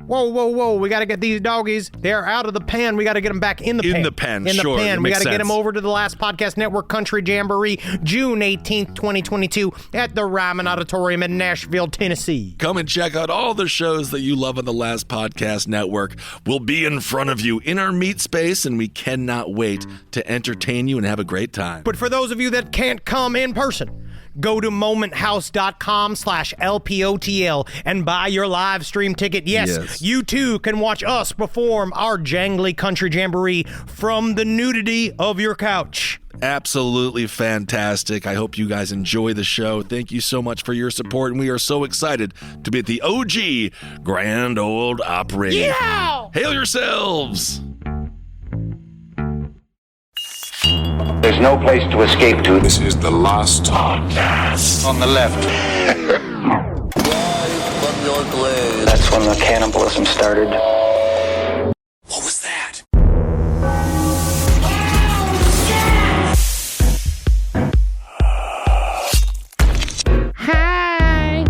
Whoa. We got to get these doggies. They're out of the pen. We got to get them back in the pen. In the pen, In the sure. pen. We got to Makes get them sense. over to the Last Podcast Network Country Jamboree, June 18th, 2022, at the Ryman Auditorium in Nashville, Tennessee. Come and check out all the shows that you love on the Last Podcast Network. We'll be in front of you in our meet space, and we cannot wait to entertain you and have a great time. But for those of you that can't come in person, go to momenthouse.com/LPOTL and buy your live stream ticket. Yes, you too can watch us perform our jangly country jamboree from the nudity of your couch. Absolutely fantastic. I hope you guys enjoy the show. Thank you so much for your support, and we are so excited to be at the OG Grand Ole Opry. Yeah! Hail yourselves! There's no place to escape to. This is the Last Podcast. On the left. From your grave. That's when the cannibalism started. What was that? Hi.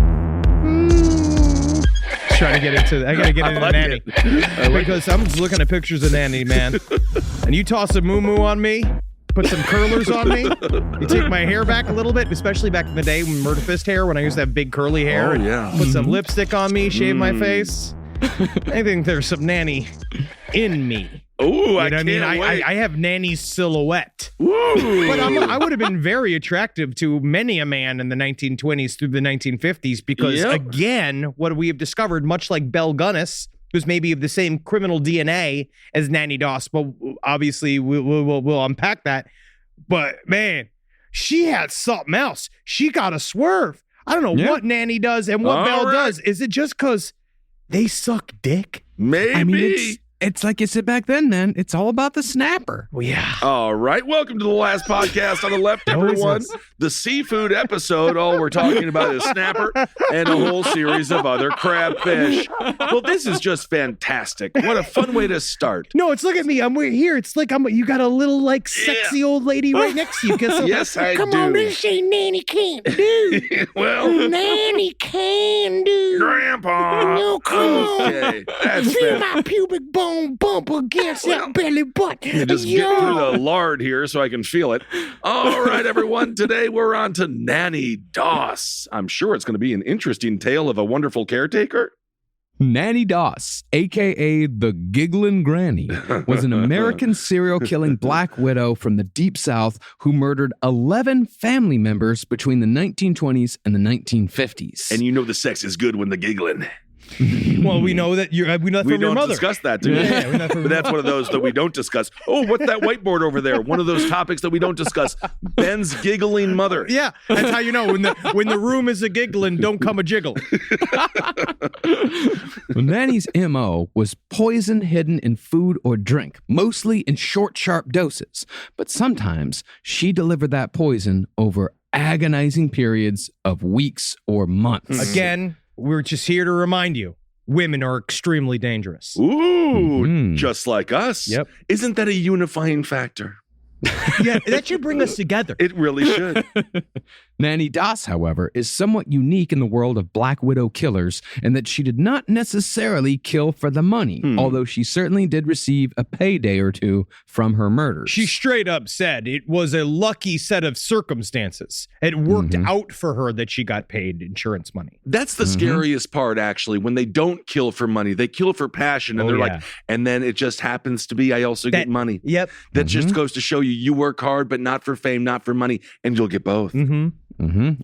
Trying to get into. I gotta get into Nanny because I'm just looking at pictures of Nanny, man. And you toss a moo on me, put some curlers on me. You take my hair back a little bit, especially back in the day when Murder Fist hair, when I used to have big curly hair. Oh, yeah. Put some lipstick on me, shave my face. I think there's some Nanny in me. Oh, I mean, I have Nanny's silhouette. Woo. But I would have been very attractive to many a man in the 1920s through the 1950s because, again, what we have discovered, much like Belle Gunnis, who's maybe of the same criminal DNA as Nannie Doss, but obviously we'll unpack that. But, man, she had something else. She got a swerve. I don't know what Nannie does and what Belle does. Is it just because they suck dick? Maybe. I mean, it's like you said back then, man. It's all about the snapper. Well, yeah. All right. Welcome to the Last Podcast on the Left, everyone. The seafood episode. All we're talking about is snapper and a whole series of other crabfish. Well, this is just fantastic. What a fun way to start. No, it's look at me. I'm here. It's like you got a little like sexy old lady right next to you. Yes, I Come do. on, this ain't Nanny can't do. Well, Nanny can do. Grandpa. No, come on. Okay, that's Feel fair. my pubic bone bump against that belly button. You just get through the lard here so I can feel it. All right, everyone. Today we're on to Nannie Doss. I'm sure it's going to be an interesting tale of a wonderful caretaker. Nannie Doss, a.k.a. the Giggling Granny, was an American serial-killing black widow from the Deep South who murdered 11 family members between the 1920s and the 1950s. And you know the sex is good when the giggling. Well, we know that we know that We from your don't mother. discuss that, do we? Yeah, we know from But that's one of those that we don't discuss. Oh, what's that whiteboard over there? One of those topics that we don't discuss. Ben's giggling mother. Yeah, that's how you know when the room is a giggling, don't come a jiggle. Well, Nannie's M.O. was poison hidden in food or drink, mostly in short, sharp doses. But sometimes she delivered that poison over agonizing periods of weeks or months. Again, we're just here to remind you, women are extremely dangerous. Ooh, just like us. Yep. Isn't that a unifying factor? Yeah, that should bring us together. It really should. Nannie Doss, however, is somewhat unique in the world of Black Widow killers in that she did not necessarily kill for the money, although she certainly did receive a payday or two from her murders. She straight up said it was a lucky set of circumstances. It worked out for her that she got paid insurance money. That's the scariest part, actually, when they don't kill for money. They kill for passion, and they're like, and then it just happens to be, I also get money. Yep. That just goes to show you work hard, but not for fame, not for money, and you'll get both.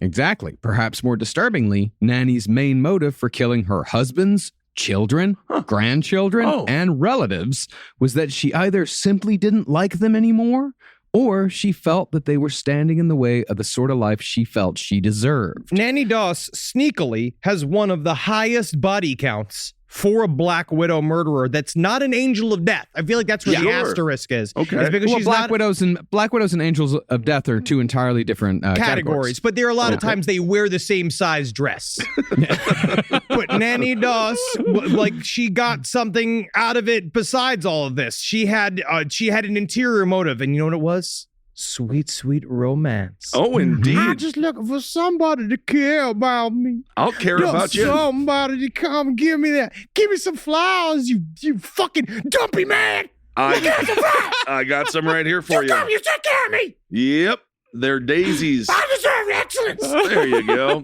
Exactly. Perhaps more disturbingly, Nannie's main motive for killing her husbands, children, grandchildren, and relatives was that she either simply didn't like them anymore, or she felt that they were standing in the way of the sort of life she felt she deserved. Nannie Doss sneakily has one of the highest body counts for a Black Widow murderer that's not an angel of death. I feel like that's where the asterisk is. Okay. It's because Well, she's Black Widows and Angels of Death are two entirely different categories. But there are a lot of times they wear the same size dress. But Nannie Doss, like, she got something out of it besides all of this. She had an interior motive, and you know what it was? Sweet, sweet romance. Oh, indeed. I'm just looking for somebody to care about me. I'll care about you. Somebody to come give me that. Give me some flowers, you fucking dumpy man. I got some right here for you. You take care of me. Yep. They're daisies. I deserve excellence. There you go.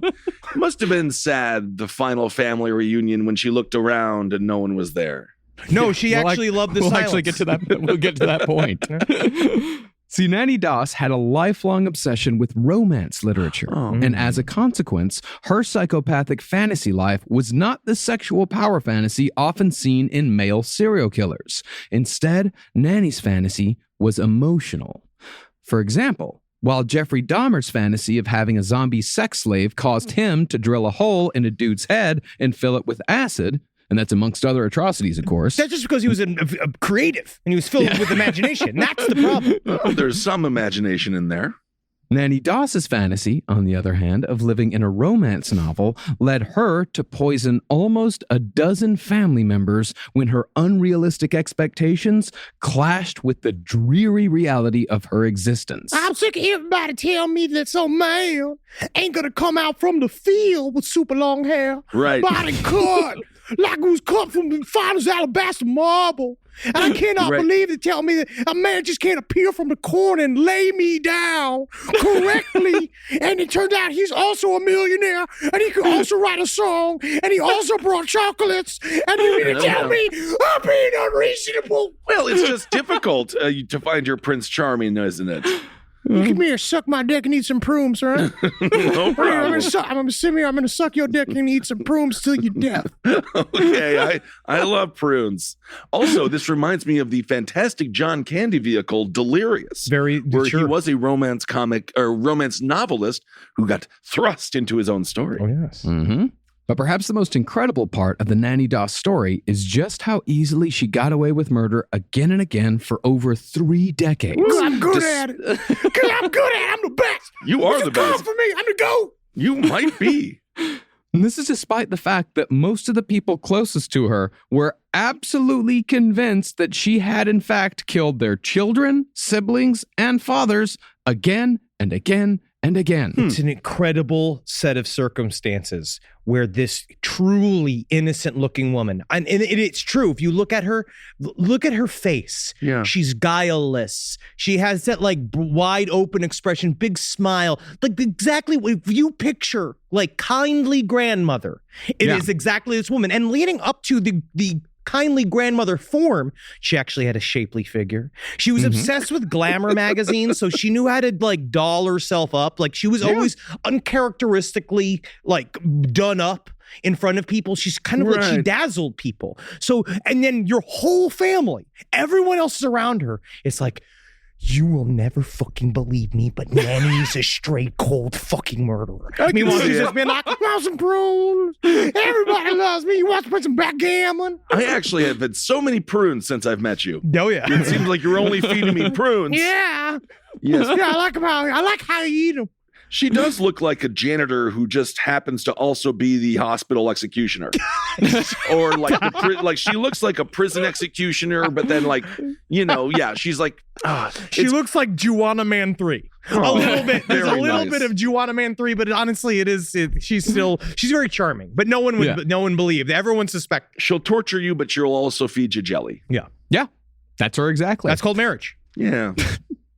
Must have been sad, the final family reunion, when she looked around and no one was there. No, she actually loved the We'll silence. actually get to that. We'll get to that point. See, Nannie Doss had a lifelong obsession with romance literature. And as a consequence, her psychopathic fantasy life was not the sexual power fantasy often seen in male serial killers. Instead, Nannie's fantasy was emotional. For example, while Jeffrey Dahmer's fantasy of having a zombie sex slave caused him to drill a hole in a dude's head and fill it with acid, and that's amongst other atrocities, of course. That's just because he was a creative and he was filled with imagination. That's the problem. Well, there's some imagination in there. Nannie Doss's fantasy, on the other hand, of living in a romance novel led her to poison almost a dozen family members when her unrealistic expectations clashed with the dreary reality of her existence. I'm sick of everybody telling me that some man ain't gonna come out from the field with super long hair. Right. Body cut. Like it was cut from the finest alabaster marble. And I cannot believe they tell me that a man just can't appear from the corner and lay me down correctly. And it turned out he's also a millionaire, and he could also write a song, and he also brought chocolates. And you mean to tell me I'm being unreasonable? Well, it's just difficult to find your Prince Charming, isn't it? You come here, suck my dick and eat some prunes, all right? No problem. I'm gonna suck your dick and eat some prunes till you're deaf. Okay, I love prunes. Also, this reminds me of the fantastic John Candy vehicle, Delirious. Where he was a romance comic or romance novelist who got thrust into his own story. Oh, yes. Mm-hmm. But perhaps the most incredible part of the Nannie Doss story is just how easily she got away with murder again and again for over 3 decades. I'm good at it. I'm the best. You are the best. For me, I'm the GOAT. You might be. And this is despite the fact that most of the people closest to her were absolutely convinced that she had in fact killed their children, siblings, and fathers again and again and again. It's an incredible set of circumstances where this truly innocent-looking woman, and it's true, if you look at her face. Yeah. She's guileless. She has that like wide open expression, big smile, like exactly if you picture like kindly grandmother, it is exactly this woman. And leading up to the kindly grandmother form, she actually had a shapely figure. She was obsessed with glamour magazines, so she knew how to like doll herself up. Like she was always uncharacteristically like done up in front of people. She's kind of like she dazzled people. So, and then your whole family, everyone else is around her. It's like, you will never fucking believe me, but Nannie's a straight cold fucking murderer. Meanwhile, she's just been like, "Want some prunes? Everybody loves me. You want to play some backgammon?" I actually have had so many prunes since I've met you. Oh yeah. It seems like you're only feeding me prunes. Yeah. Yes. Yeah, I like how you eat them. She does look like a janitor who just happens to also be the hospital executioner. Or like she looks like a prison executioner, but then like, she's like, she looks like Juana Man 3. A little bit. There's a little bit of Juana Man 3, but honestly, she's very charming. But no one believed. Everyone suspected. She'll torture you, but she'll also feed you jelly. Yeah. That's her exactly. That's called marriage. Yeah.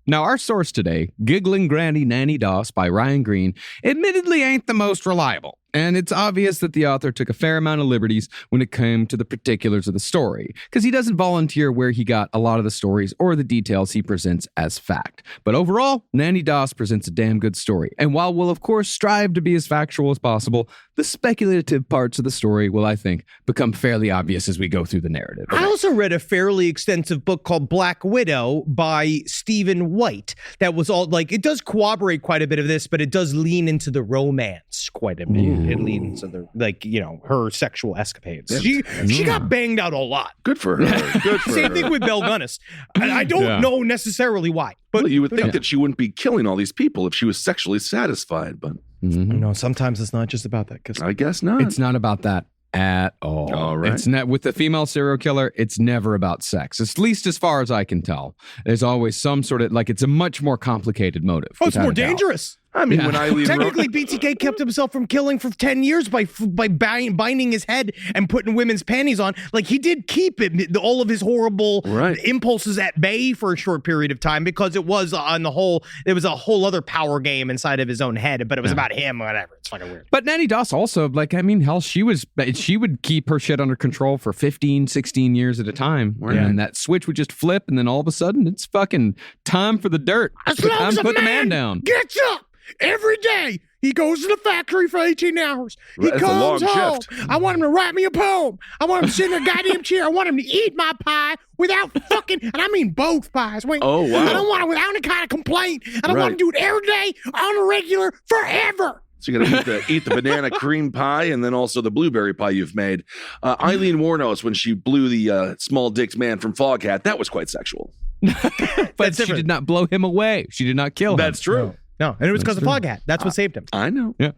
Now, our source today, Giggling Granny Nannie Doss by Ryan Green, admittedly ain't the most reliable. And it's obvious that the author took a fair amount of liberties when it came to the particulars of the story, because he doesn't volunteer where he got a lot of the stories or the details he presents as fact. But overall, Nannie Doss presents a damn good story. And while we'll, of course, strive to be as factual as possible, the speculative parts of the story will, I think, become fairly obvious as we go through the narrative. I also read a fairly extensive book called Black Widow by Stephen White that was all like, it does corroborate quite a bit of this, but it does lean into the romance quite a bit. It leans into the, her sexual escapades. She got banged out a lot. Good for her. Good for Same her. thing with Belle Gunnis. I don't know necessarily why. But you would think that she wouldn't be killing all these people if she was sexually satisfied, but no, sometimes it's not just about that. I guess not. It's not about that at all. Oh, All right. It's not with the female serial killer. It's never about sex, at least as far as I can tell. There's always some sort of it's a much more complicated motive. Oh, it's more dangerous. I mean, when Eileen Technically, BTK kept himself from killing for 10 years by binding his head and putting women's panties on. Like, he did keep all of his horrible impulses at bay for a short period of time because it was, on the whole, there was a whole other power game inside of his own head, but it was about him, whatever. It's fucking weird. But Nannie Doss also, hell, she would keep her shit under control for 15, 16 years at a time. Right. And that switch would just flip, and then all of a sudden, it's fucking time for the dirt. Time to put the man down. Gets up every day. He goes to the factory for 18 hours. He comes home. Shift. I want him to write me a poem. I want him to sit in a goddamn chair. I want him to eat my pie without fucking, and I mean both pies. Oh, wow. I don't want it without any kind of complaint. I don't want to do it every day on a regular forever. So you're going to eat the banana cream pie and then also the blueberry pie you've made. Eileen Wuornos, when she blew the small-dicked man from Foghat, that was quite sexual. But she did not blow him away. She did not kill him. That's true. No, and it was because of Foghat. That's what saved him. I know. Yeah.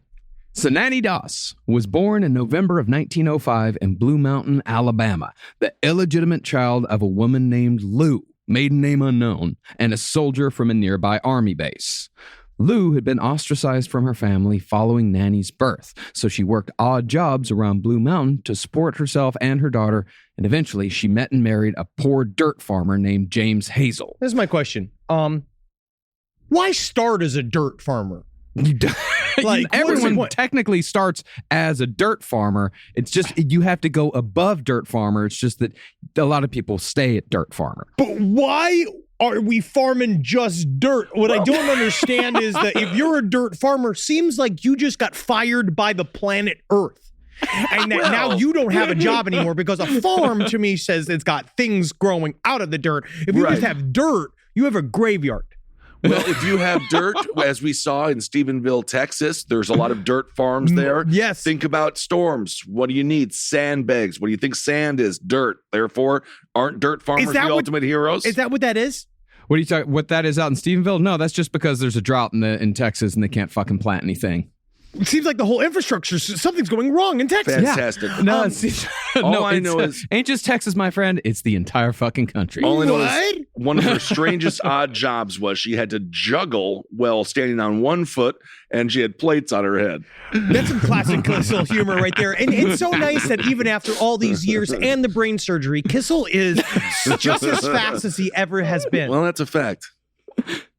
So Nannie Doss was born in November of 1905 in Blue Mountain, Alabama, the illegitimate child of a woman named Lou, maiden name unknown, and a soldier from a nearby army base. Lou had been ostracized from her family following Nannie's birth, so she worked odd jobs around Blue Mountain to support herself and her daughter, and eventually she met and married a poor dirt farmer named James Hazel. This is my question. Why start as a dirt farmer? Everyone technically starts as a dirt farmer. It's just you have to go above dirt farmer. It's just that a lot of people stay at dirt farmer. But why are we farming just dirt? What I don't understand is that if you're a dirt farmer, seems like you just got fired by the planet Earth. And that now you don't have a job anymore because a farm to me says it's got things growing out of the dirt. If you just have dirt, you have a graveyard. Well, if you have dirt, as we saw in Stephenville, Texas, there's a lot of dirt farms there. Yes. Think about storms. What do you need? Sandbags. What do you think sand is? Dirt. Therefore, aren't dirt farmers the ultimate heroes? Is that what that is? What are you talking? What that is out in Stephenville? No, that's just because there's a drought in Texas and they can't fucking plant anything. It seems like the whole infrastructure, something's going wrong in Texas. Fantastic. Yeah. No, all I know is ain't just Texas, my friend. It's the entire fucking country. All I know is one of her strangest odd jobs was she had to juggle while standing on one foot, and she had plates on her head. That's some classic Kissel humor right there. And it's so nice that even after all these years and the brain surgery, Kissel is just as fast as he ever has been. Well, that's a fact.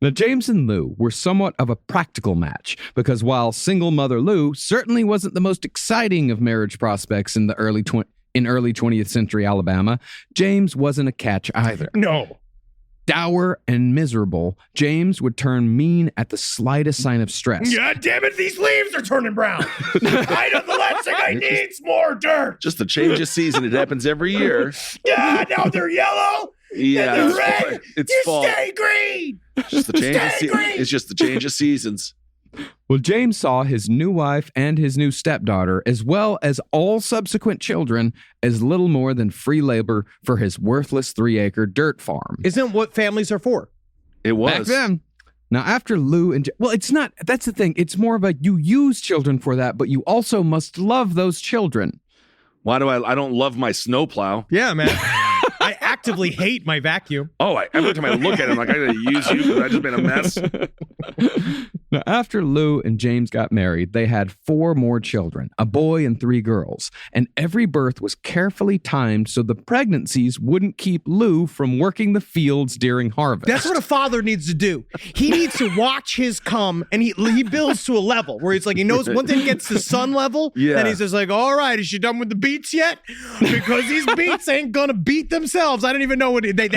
Now, James and Lou were somewhat of a practical match because while single mother Lou certainly wasn't the most exciting of marriage prospects in the early 20th century Alabama, James wasn't a catch either. No. Dour and miserable, James would turn mean at the slightest sign of stress. God damn it, these leaves are turning brown. I know the last thing I need is more dirt. Just the change of season. It happens every year. Yeah, now they're yellow. Yeah, and they're red. It's you fall. Stay green. Just the change it's just the change of seasons. Well, James saw his new wife and his new stepdaughter, as well as all subsequent children, as little more than free labor for his worthless 3-acre dirt farm. Isn't what families are for? It was. Back then. Now, after Lou and... Well, it's not... That's the thing. It's more of a you use children for that, but you also must love those children. Why do I don't love my snowplow? Yeah, man. I actively hate my vacuum. Oh, every time I look at him, like, I gotta use you because I just made a mess. Now, after Lou and James got married, they had 4 more children, a boy and 3 girls, and every birth was carefully timed so the pregnancies wouldn't keep Lou from working the fields during harvest. That's what a father needs to do. He needs to watch his cum, and he builds to a level where it's like he knows once it gets to sun level, then he's just like, all right, is she done with the beats yet? Because these beats ain't gonna beat themselves. I don't even know what they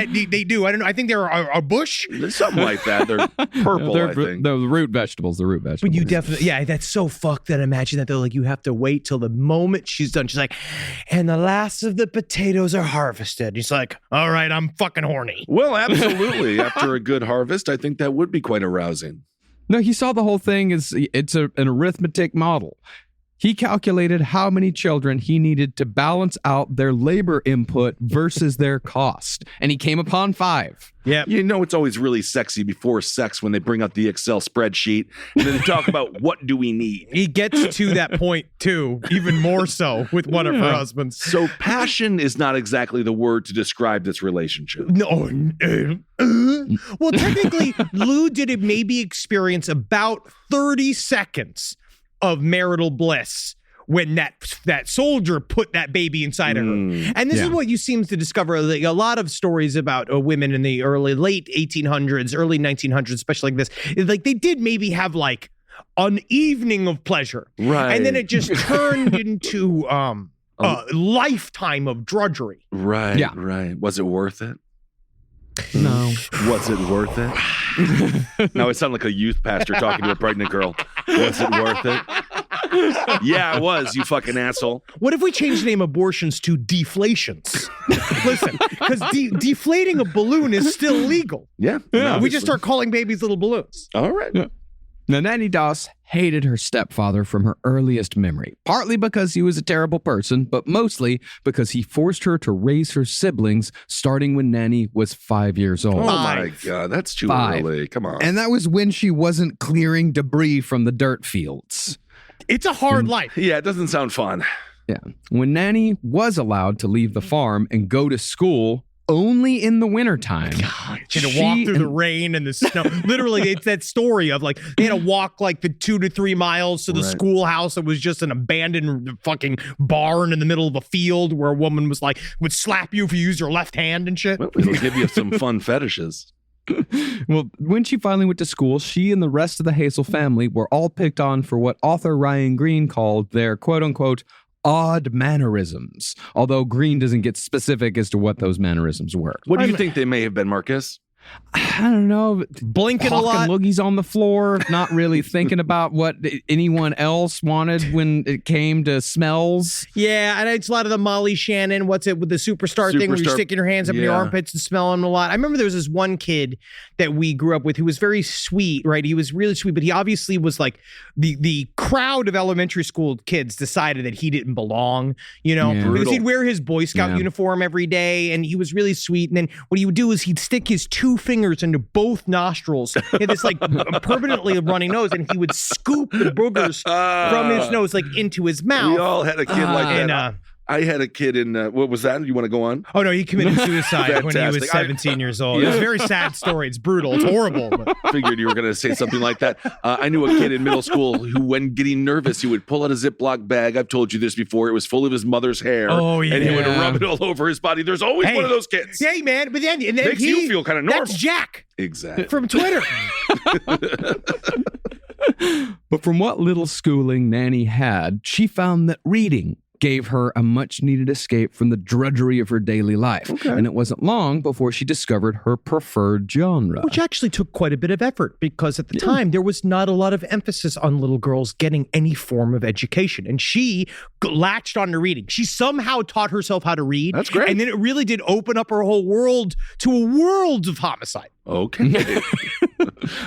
do. I don't know. I think they're a bush. Something like that. They're purple, I think. They're the root vegetables. But you definitely, that's so fucked that imagine that they're like, you have to wait till the moment she's done. She's like, and the last of the potatoes are harvested. He's like, all right, I'm fucking horny. Well, absolutely. After a good harvest, I think that would be quite arousing. No, he saw the whole thing as it's an arithmetic model. He calculated how many children he needed to balance out their labor input versus their cost, and he came upon 5. Yeah. You know, it's always really sexy before sex when they bring out the Excel spreadsheet and then they talk about what do we need. He gets to that point, too, even more so with one of her husbands. So passion is not exactly the word to describe this relationship. No. Well, technically, Lou did maybe experience about 30 seconds of marital bliss when that soldier put that baby inside of her. And this is what you seem to discover. Like, a lot of stories about women in the late 1800s, early 1900s, especially like this, is like they did maybe have like an evening of pleasure. Right. And then it just turned into a lifetime of drudgery. Right, Yeah. right. Was it worth it? No. Was it worth it? Now it sounded like a youth pastor talking to a pregnant girl. Was it worth it? Yeah, it was, you fucking asshole. What if we change the name abortions to deflations? Listen, because deflating a balloon is still legal. Yeah. We just start calling babies little balloons. All right. Yeah. Now, Nannie Doss hated her stepfather from her earliest memory, partly because he was a terrible person, but mostly because he forced her to raise her siblings starting when Nannie was 5 years old. Oh my God, that's too 5. early. Come on. And that was when she wasn't clearing debris from the dirt fields. It's a hard life. Yeah, it doesn't sound fun. Yeah. When Nannie was allowed to leave the farm and go to school only in the wintertime. She had to walk through the rain and the snow. Literally, it's that story of like they had to walk like the 2 to 3 miles to the schoolhouse. That was just an abandoned fucking barn in the middle of a field where a woman was like, would slap you if you used your left hand and shit. Well, it'll give you some fun fetishes. Well, when she finally went to school, she and the rest of the Hazel family were all picked on for what author Ryan Green called their quote-unquote odd mannerisms, although Green doesn't get specific as to what those mannerisms were. What do you think they may have been, Marcus? I don't know. Blinking a lot. Loogies on the floor, not really thinking about what anyone else wanted when it came to smells. Yeah, and it's a lot of the Molly Shannon, what's it with the superstar thing where you're sticking your hands up in your armpits and smelling them a lot. I remember there was this one kid that we grew up with who was very sweet, right? He was really sweet, but he obviously was like the crowd of elementary school kids decided that he didn't belong, you know, because he'd wear his Boy Scout uniform every day and he was really sweet. And then what he would do is he'd stick his 2 fingers into both nostrils. He had this like permanently running nose, and he would scoop the boogers from his nose like into his mouth. We all had a kid like that. I had a kid in, what was that? You want to go on? Oh, no, he committed suicide when he was 17 years old. It was a very sad story. It's brutal. It's horrible. But. Figured you were going to say something like that. I knew a kid in middle school who, when getting nervous, he would pull out a Ziploc bag. I've told you this before. It was full of his mother's hair. Oh, yeah. And he would rub it all over his body. There's always one of those kids. Hey, man. But then makes you feel kind of normal. That's Jack. Exactly. From Twitter. But from what little schooling Nannie had, she found that reading gave her a much-needed escape from the drudgery of her daily life. Okay. And it wasn't long before she discovered her preferred genre. Which actually took quite a bit of effort because at the time, there was not a lot of emphasis on little girls getting any form of education. And she latched on to reading. She somehow taught herself how to read. That's great. And then it really did open up her whole world to a world of homicide. Okay.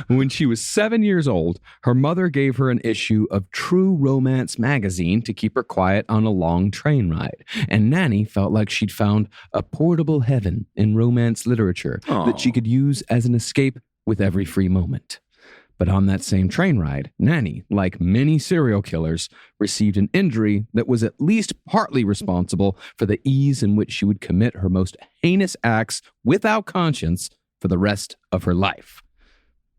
When she was 7 years old, her mother gave her an issue of True Romance magazine to keep her quiet on a long train ride. And Nannie felt like she'd found a portable heaven in romance literature that she could use as an escape with every free moment. But on that same train ride, Nannie, like many serial killers, received an injury that was at least partly responsible for the ease in which she would commit her most heinous acts without conscience for the rest of her life.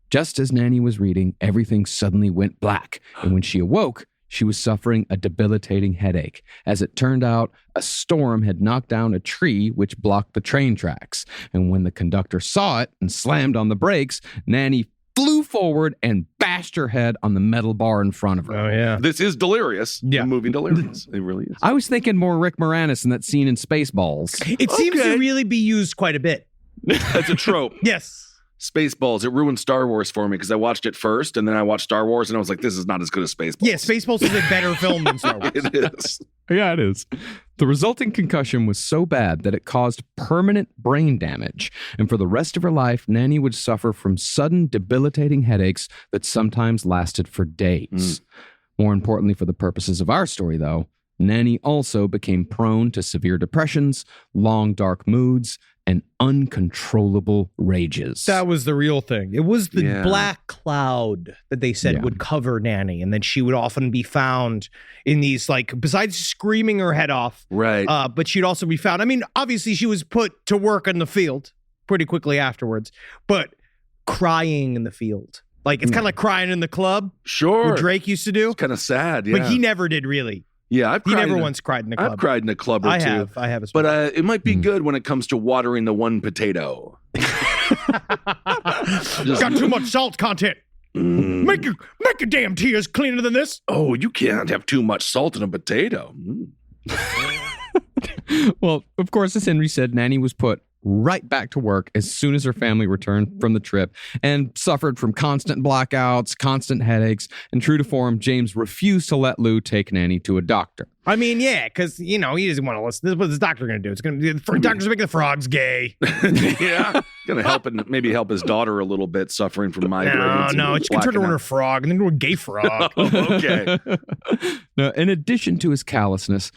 Just as Nannie was reading, everything suddenly went black, and when she awoke, she was suffering a debilitating headache. As it turned out, a storm had knocked down a tree which blocked the train tracks, and when the conductor saw it and slammed on the brakes, Nannie flew forward and bashed her head on the metal bar in front of her. Oh, yeah. This is Delirious. Yeah. The movie Delirious. It really is. I was thinking more Rick Moranis in that scene in Spaceballs. It seems to really be used quite a bit. That's a trope. Yes. Spaceballs. It ruined Star Wars for me because I watched it first and then I watched Star Wars and I was like, this is not as good as Spaceballs. Yeah, Spaceballs is a better film than Star Wars. It is. Yeah, it is. The resulting concussion was so bad that it caused permanent brain damage. And for the rest of her life, Nannie would suffer from sudden debilitating headaches that sometimes lasted for days. More importantly for the purposes of our story, though, Nannie also became prone to severe depressions, long dark moods, and uncontrollable rages. That was the real thing. It was the black cloud that they said would cover Nannie, and then she would often be found in these, like, besides screaming her head off, right? But she'd also be found. I mean, obviously she was put to work in the field pretty quickly afterwards, but crying in the field. Like, it's kind of like crying in the club. Sure. Where Drake used to do. It's kind of sad, yeah. But he never did, really. Yeah, he never once cried in a club. I've cried in a club or two. I have as well. But it might be good when it comes to watering the one potato. Got too much salt content. Make your damn tears cleaner than this. Oh, you can't have too much salt in a potato. Well, of course, as Henry said, Nannie was put right back to work as soon as her family returned from the trip and suffered from constant blackouts, constant headaches, and true to form, James refused to let Lou take Nannie to a doctor. I mean, yeah, because, he doesn't want to listen. This is what this doctor going to do. It's going to be the doctor's making the frogs gay. Yeah. Going to help and maybe help his daughter a little bit suffering from migraines. No, it's going to turn her into a frog and then go a gay frog. Okay. Now, in addition to his callousness,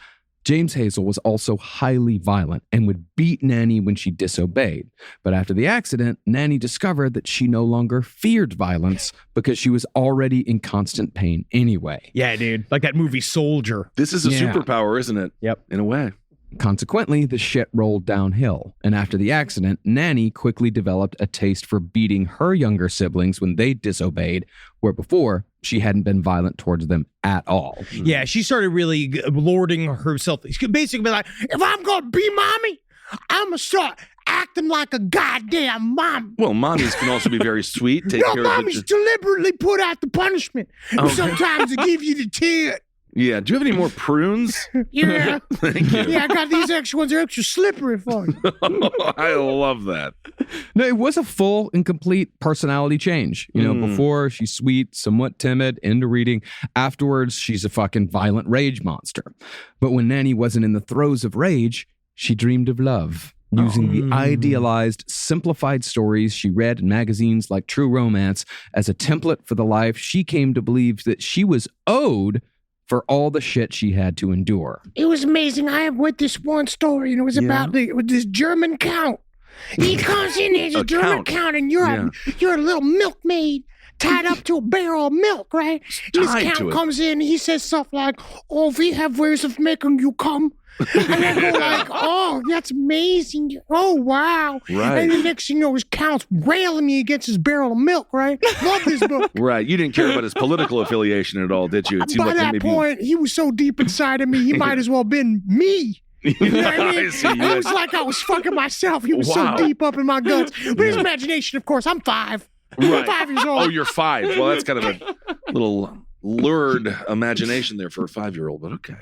James Hazel was also highly violent and would beat Nannie when she disobeyed. But after the accident, Nannie discovered that she no longer feared violence because she was already in constant pain anyway. Yeah, dude. Like that movie Soldier. This is a superpower, isn't it? Yep. In a way. Consequently, the shit rolled downhill. And after the accident, Nannie quickly developed a taste for beating her younger siblings when they disobeyed, where before she hadn't been violent towards them at all. Yeah, she started really lording herself. She basically be like, if I'm going to be mommy, I'm going to start acting like a goddamn mom. Well, mommies can also be very sweet. Take care mommies of deliberately put out the punishment. And sometimes they give you the tit. Yeah. Do you have any more prunes? Yeah. Thank you. Yeah, I got these extra ones. They're extra slippery for you. I love that. No, it was a full and complete personality change. Before she's sweet, somewhat timid, into reading. Afterwards, she's a fucking violent rage monster. But when Nannie wasn't in the throes of rage, she dreamed of love. Using the idealized, simplified stories she read in magazines like True Romance as a template for the life she came to believe that she was owed for all the shit she had to endure. It was amazing. I have read this one story, and it was about this German count. He comes in as a German count, and you're a little milkmaid tied up to a barrel of milk, right? This count comes in, and he says stuff like, "Oh, we have ways of making you come." And I go like, "Oh, that's amazing. Oh, wow." Right. And the next thing you know, his count's railing me against his barrel of milk, right? Love this book. Right. You didn't care about his political affiliation at all, did you? It seemed By like that point, he was so deep inside of me, he might as well have been me. You know what I mean? It was like I was fucking myself. He was so deep up in my guts. But his imagination, of course, I'm 5. Right. I'm 5 years old. Oh, you're 5. Well, that's kind of a little lurid imagination there for a 5-year-old, but okay.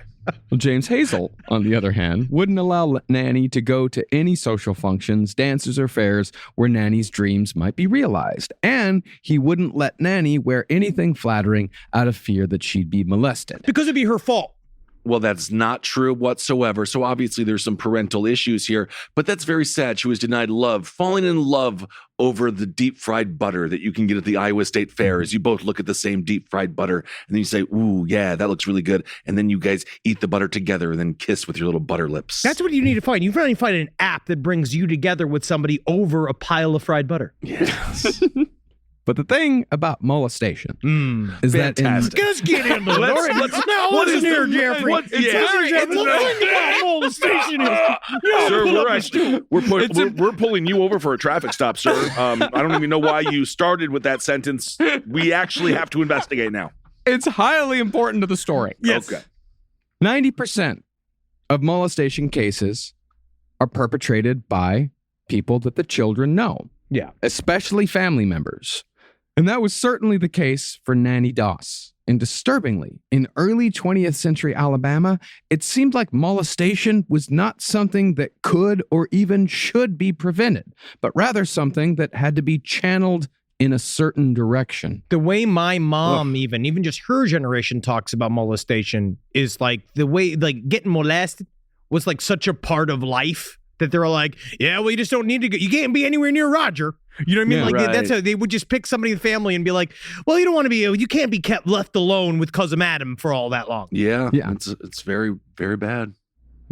Well, James Hazel, on the other hand, wouldn't allow Nannie to go to any social functions, dances, or fairs where Nannie's dreams might be realized. And he wouldn't let Nannie wear anything flattering out of fear that she'd be molested. Because it'd be her fault. Well, that's not true whatsoever. So obviously there's some parental issues here, but that's very sad. She was denied love, falling in love over the deep fried butter that you can get at the Iowa State Fair. As you both look at the same deep fried butter and then you say, "Ooh, yeah, that looks really good." And then you guys eat the butter together and then kiss with your little butter lips. That's what you need to find. You really find an app that brings you together with somebody over a pile of fried butter. Yes. But the thing about molestation is fantastic. Let's get into it. What is here, Jeffrey? The thing about molestation is... Sir, we're pulling you over for a traffic stop, sir. I don't even know why you started with that sentence. We actually have to investigate now. It's highly important to the story. Yes. Okay. 90% of molestation cases are perpetrated by people that the children know. Yeah. Especially family members. And that was certainly the case for Nannie Doss. And disturbingly, in early 20th century Alabama, it seemed like molestation was not something that could or even should be prevented, but rather something that had to be channeled in a certain direction. The way my mom, even just her generation talks about molestation is like the way, like getting molested was like such a part of life that they're like, yeah, well, you just don't need to go. You can't be anywhere near Roger. You know what I mean? Yeah, like right. that's how they would just pick somebody in the family and be like, well, you can't be kept left alone with cousin Adam for all that long. Yeah. Yeah. It's very, very bad.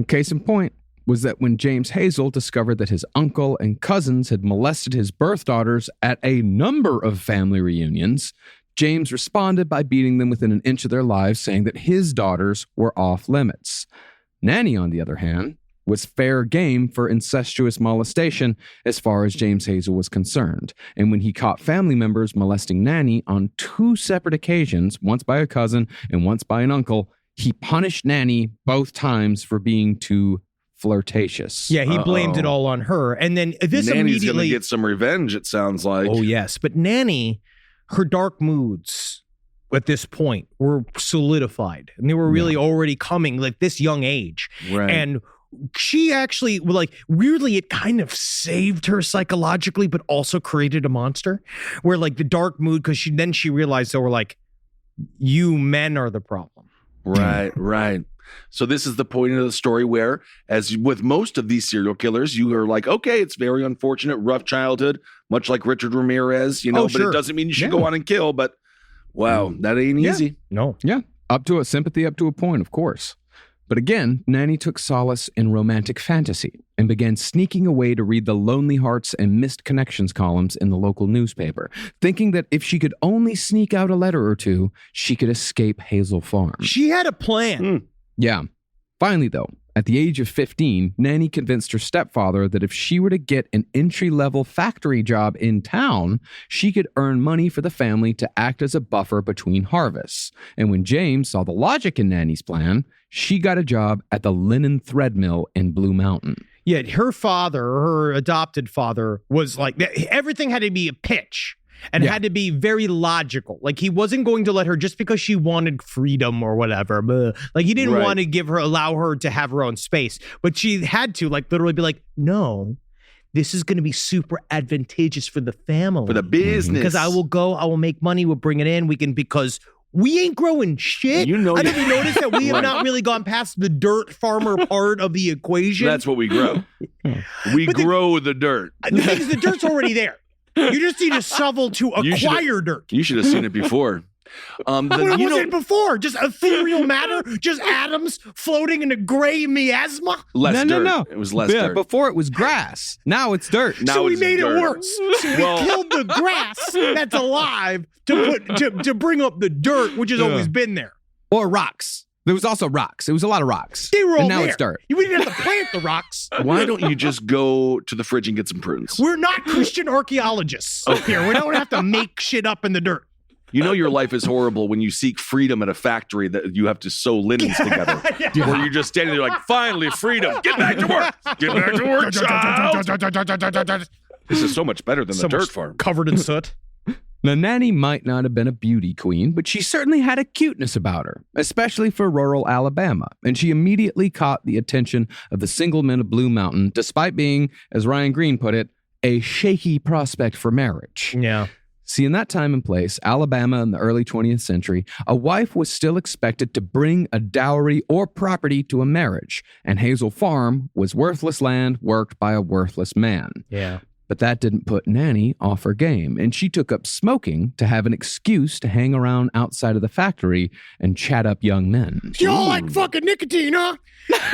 Case in point was that when James Hazel discovered that his uncle and cousins had molested his birth daughters at a number of family reunions, James responded by beating them within an inch of their lives, saying that his daughters were off limits. Nannie, on the other hand, was fair game for incestuous molestation as far as James Hazel was concerned. And when he caught family members molesting Nannie on 2 separate occasions, once by a cousin and once by an uncle, he punished Nannie both times for being too flirtatious. Yeah, he blamed it all on her. And then this Nanny's immediately gonna get some revenge, it sounds like. Oh, yes. But Nannie, her dark moods at this point were solidified. And they were really already coming like this young age. Right. And she actually, like, weirdly, it kind of saved her psychologically, but also created a monster where, like, the dark mood, because she realized they were like, you men are the problem. Right. So this is the point of the story where, as with most of these serial killers, you are like, okay, it's very unfortunate, rough childhood, much like Richard Ramirez, but sure. it doesn't mean you should go on and kill. But wow, that ain't easy. No. Yeah, up to a point, of course. But again, Nannie took solace in romantic fantasy and began sneaking away to read the Lonely Hearts and Missed Connections columns in the local newspaper, thinking that if she could only sneak out a letter or two, she could escape Hazel Farm. She had a plan. Yeah. Finally, though, at the age of 15, Nannie convinced her stepfather that if she were to get an entry-level factory job in town, she could earn money for the family to act as a buffer between harvests. And when James saw the logic in Nannie's plan, she got a job at the linen thread mill in Blue Mountain. Yet her adopted father, was like, everything had to be a pitch. And had to be very logical. Like, he wasn't going to let her just because she wanted freedom or whatever. Like, he didn't want to allow her to have her own space. But she had to, like, literally be like, no, this is going to be super advantageous for the family. For the business. Because I will make money, we'll bring it in. Because we ain't growing shit. I don't even notice that we have not really gone past the dirt farmer part of the equation. That's what we grow. We grow the dirt. The thing is, the dirt's already there. You just need a shovel to acquire dirt. You should have seen it before. What was it before? Just ethereal matter? Just atoms floating in a gray miasma? Less dirt. No. It was less dirt. Before it was grass. Now it's dirt. So we made it worse. So we killed the grass that's alive to bring up the dirt, which has always been there. Or rocks. There was also rocks. It was a lot of rocks. They were all and now there. it's dirt. We didn't have to plant the rocks. Why don't you just go to the fridge and get some prunes? We're not Christian archaeologists up here. We don't have to make shit up in the dirt. You know your life is horrible when you seek freedom at a factory that you have to sew linens together. Where you're just standing there like, finally, freedom. Get back to work. Get back to work, child. This is so much better than the dirt farm. Covered in soot. Now, Nannie might not have been a beauty queen, but she certainly had a cuteness about her, especially for rural Alabama, and she immediately caught the attention of the single men of Blue Mountain, despite being, as Ryan Green put it, a shaky prospect for marriage. Yeah. See, in that time and place, Alabama in the early 20th century, a wife was still expected to bring a dowry or property to a marriage, and Hazel Farm was worthless land worked by a worthless man. Yeah. But that didn't put Nannie off her game, and she took up smoking to have an excuse to hang around outside of the factory and chat up young men. Y'all like fucking nicotine, huh?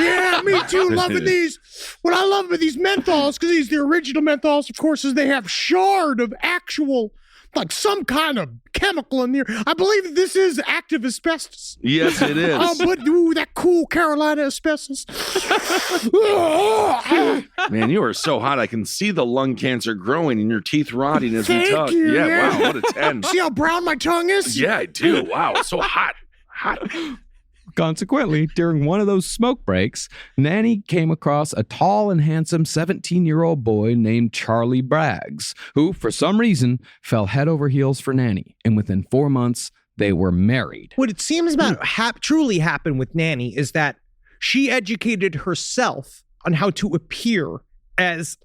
Yeah, me too, loving these. What I love about these menthols, because these the original menthols, of course, is they have shard of actual, like some kind of chemical in there. I believe that this is active asbestos. Yes, it is. But that cool Carolina asbestos. Man, you are so hot. I can see the lung cancer growing and your teeth rotting as we Thank talk. you, Yeah, yeah. wow, what a 10. See how brown my tongue is? Yeah, I do. Wow, it's so hot. Hot. Consequently, during one of those smoke breaks, Nannie came across a tall and handsome 17-year-old boy named Charlie Braggs, who, for some reason, fell head over heels for Nannie, and within 4 months, they were married. What it seems about truly happened with Nannie is that she educated herself on how to appear as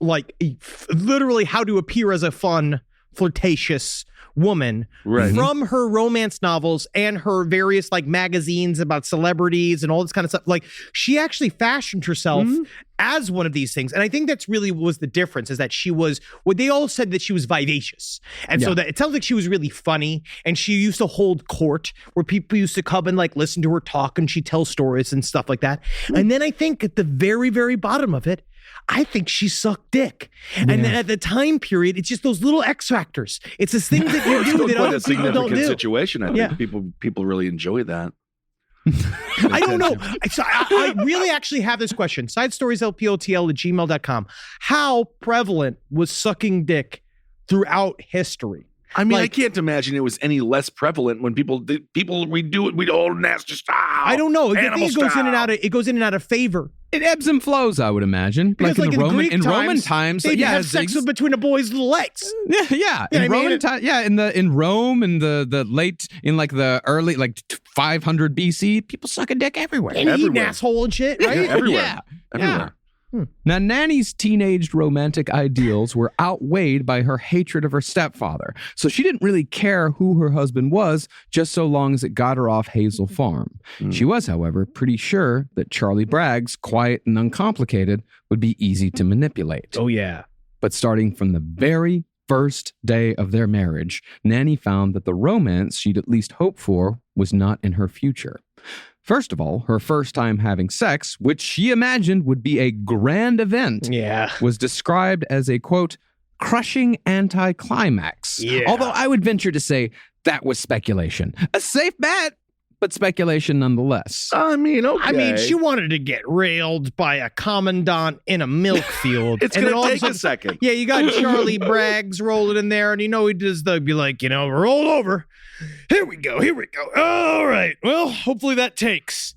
literally how to appear as a fun flirtatious woman from her romance novels and her various like magazines about celebrities and all this kind of stuff. Like she actually fashioned herself as one of these things. And I think that's really was the difference, is that she was, what they all said, that she was vivacious. And so that it sounds like she was really funny, and she used to hold court where people used to come and like listen to her talk, and she'd tell stories and stuff like that. And then I think at the very, very bottom of it, I think she sucked dick. And then at the time period, it's just those little X factors. It's this thing that you do that other people don't do. Situation. I think people really enjoy that. I don't know. So I really actually have this question. sidestorieslpotl@gmail.com. How prevalent was sucking dick throughout history? I mean, I can't imagine it was any less prevalent when we do it. We all nasty style. I don't know. I think it goes in and out. It goes in and out of favor. It ebbs and flows, I would imagine. Because like in Roman times, they'd have sex between a boy's little legs. Yeah. In Roman times, in Rome, in the late, in like the early, like 500 BC, people suck a dick everywhere. And eat an asshole and shit, right? Everywhere. Now, Nannie's teenage romantic ideals were outweighed by her hatred of her stepfather, so she didn't really care who her husband was, just so long as it got her off Hazel Farm. She was, however, pretty sure that Charlie Braggs, quiet and uncomplicated, would be easy to manipulate. Oh, yeah. But starting from the very first day of their marriage, Nannie found that the romance she'd at least hoped for was not in her future. First of all, her first time having sex, which she imagined would be a grand event, was described as a, quote, crushing anticlimax. Although I would venture to say that was speculation. A safe bet, but speculation nonetheless. I mean, okay. I mean, she wanted to get railed by a commandant in a milk field. It's going to take a second. Yeah, you got Charlie Braggs rolling in there, and he does be like, roll over. Here we go. All right. Well, hopefully that takes.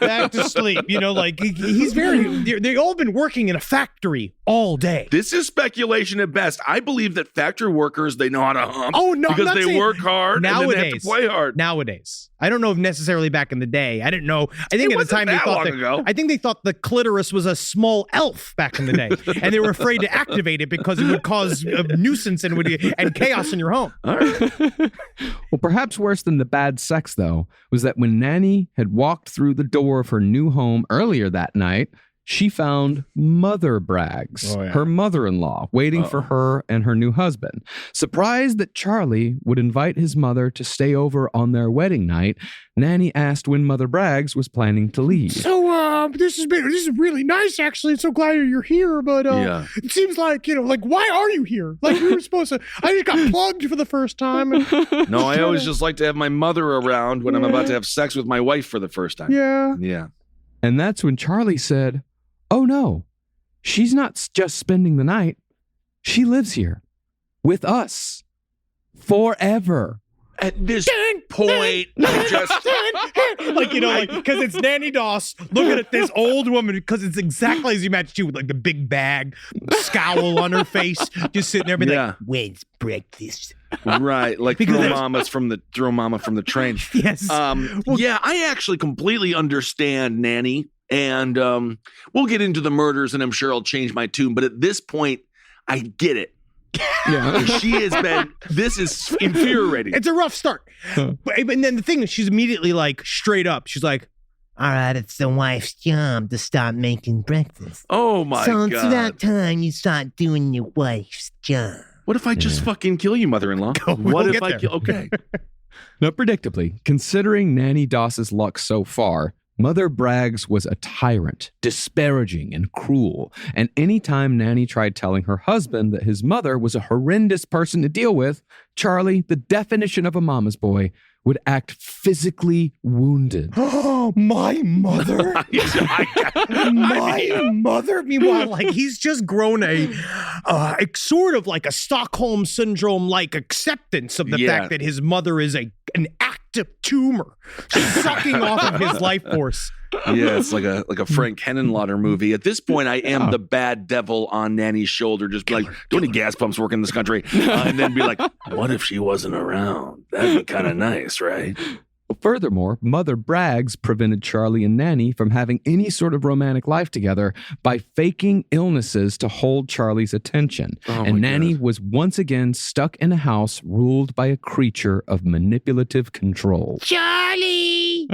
Back to sleep. He's they've all been working in a factory all day. This is speculation at best. I believe that factory workers, they know how to hump. Oh, no. Because they work hard and then they have to play hard. Nowadays. I don't know if necessarily back in the day. I didn't know. I think at the time they thought the clitoris was a small elf back in the day. And they were afraid to activate it because it would cause a nuisance and chaos in your home. All right. Well, perhaps worse than the bad sex, though, was that when Nannie had walked through the door of her new home earlier that night, she found Mother Braggs, her mother-in-law, waiting for her and her new husband. Surprised that Charlie would invite his mother to stay over on their wedding night, Nannie asked when Mother Braggs was planning to leave. So, this is really nice, actually. I'm so glad you're here, but it seems like, why are you here? Like, we were supposed to, I just got plugged for the first time. No, I always just like to have my mother around when I'm about to have sex with my wife for the first time. Yeah. And that's when Charlie said, oh no, she's not just spending the night. She lives here with us forever. At this point, because it's Nannie Doss looking at this old woman, because it's exactly as you imagined too, with like the big bag, scowl on her face, just sitting there, like, when's breakfast? Right, like throw mama from the train. Yes. I actually completely understand Nannie. And we'll get into the murders, and I'm sure I'll change my tune. But at this point, I get it. Yeah, this is infuriating. It's a rough start. And then the thing is, she's immediately like straight up. She's like, all right, it's the wife's job to start making breakfast. Oh, my God. So it's about time you start doing your wife's job. What if I just fucking kill you, mother-in-law? Okay. Now, predictably, considering Nannie Doss's luck so far, Mother Braggs was a tyrant, disparaging and cruel, and anytime Nannie tried telling her husband that his mother was a horrendous person to deal with, Charlie, the definition of a mama's boy, would act physically wounded. Oh, my mother? My mother? Meanwhile, he's just grown a sort of like a Stockholm syndrome-like acceptance of the fact that his mother is an active tumor sucking off of his life force. Yeah, it's like a Frank Henenlotter movie. At this point, I am the bad devil on Nannie's shoulder, just be like, do any gas pumps work in this country? And then be like, what if she wasn't around? That'd be kind of nice, right? Furthermore, Mother Braggs prevented Charlie and Nanny from having any sort of romantic life together by faking illnesses to hold Charlie's attention. And Nanny was once again stuck in a house ruled by a creature of manipulative control. Charlie!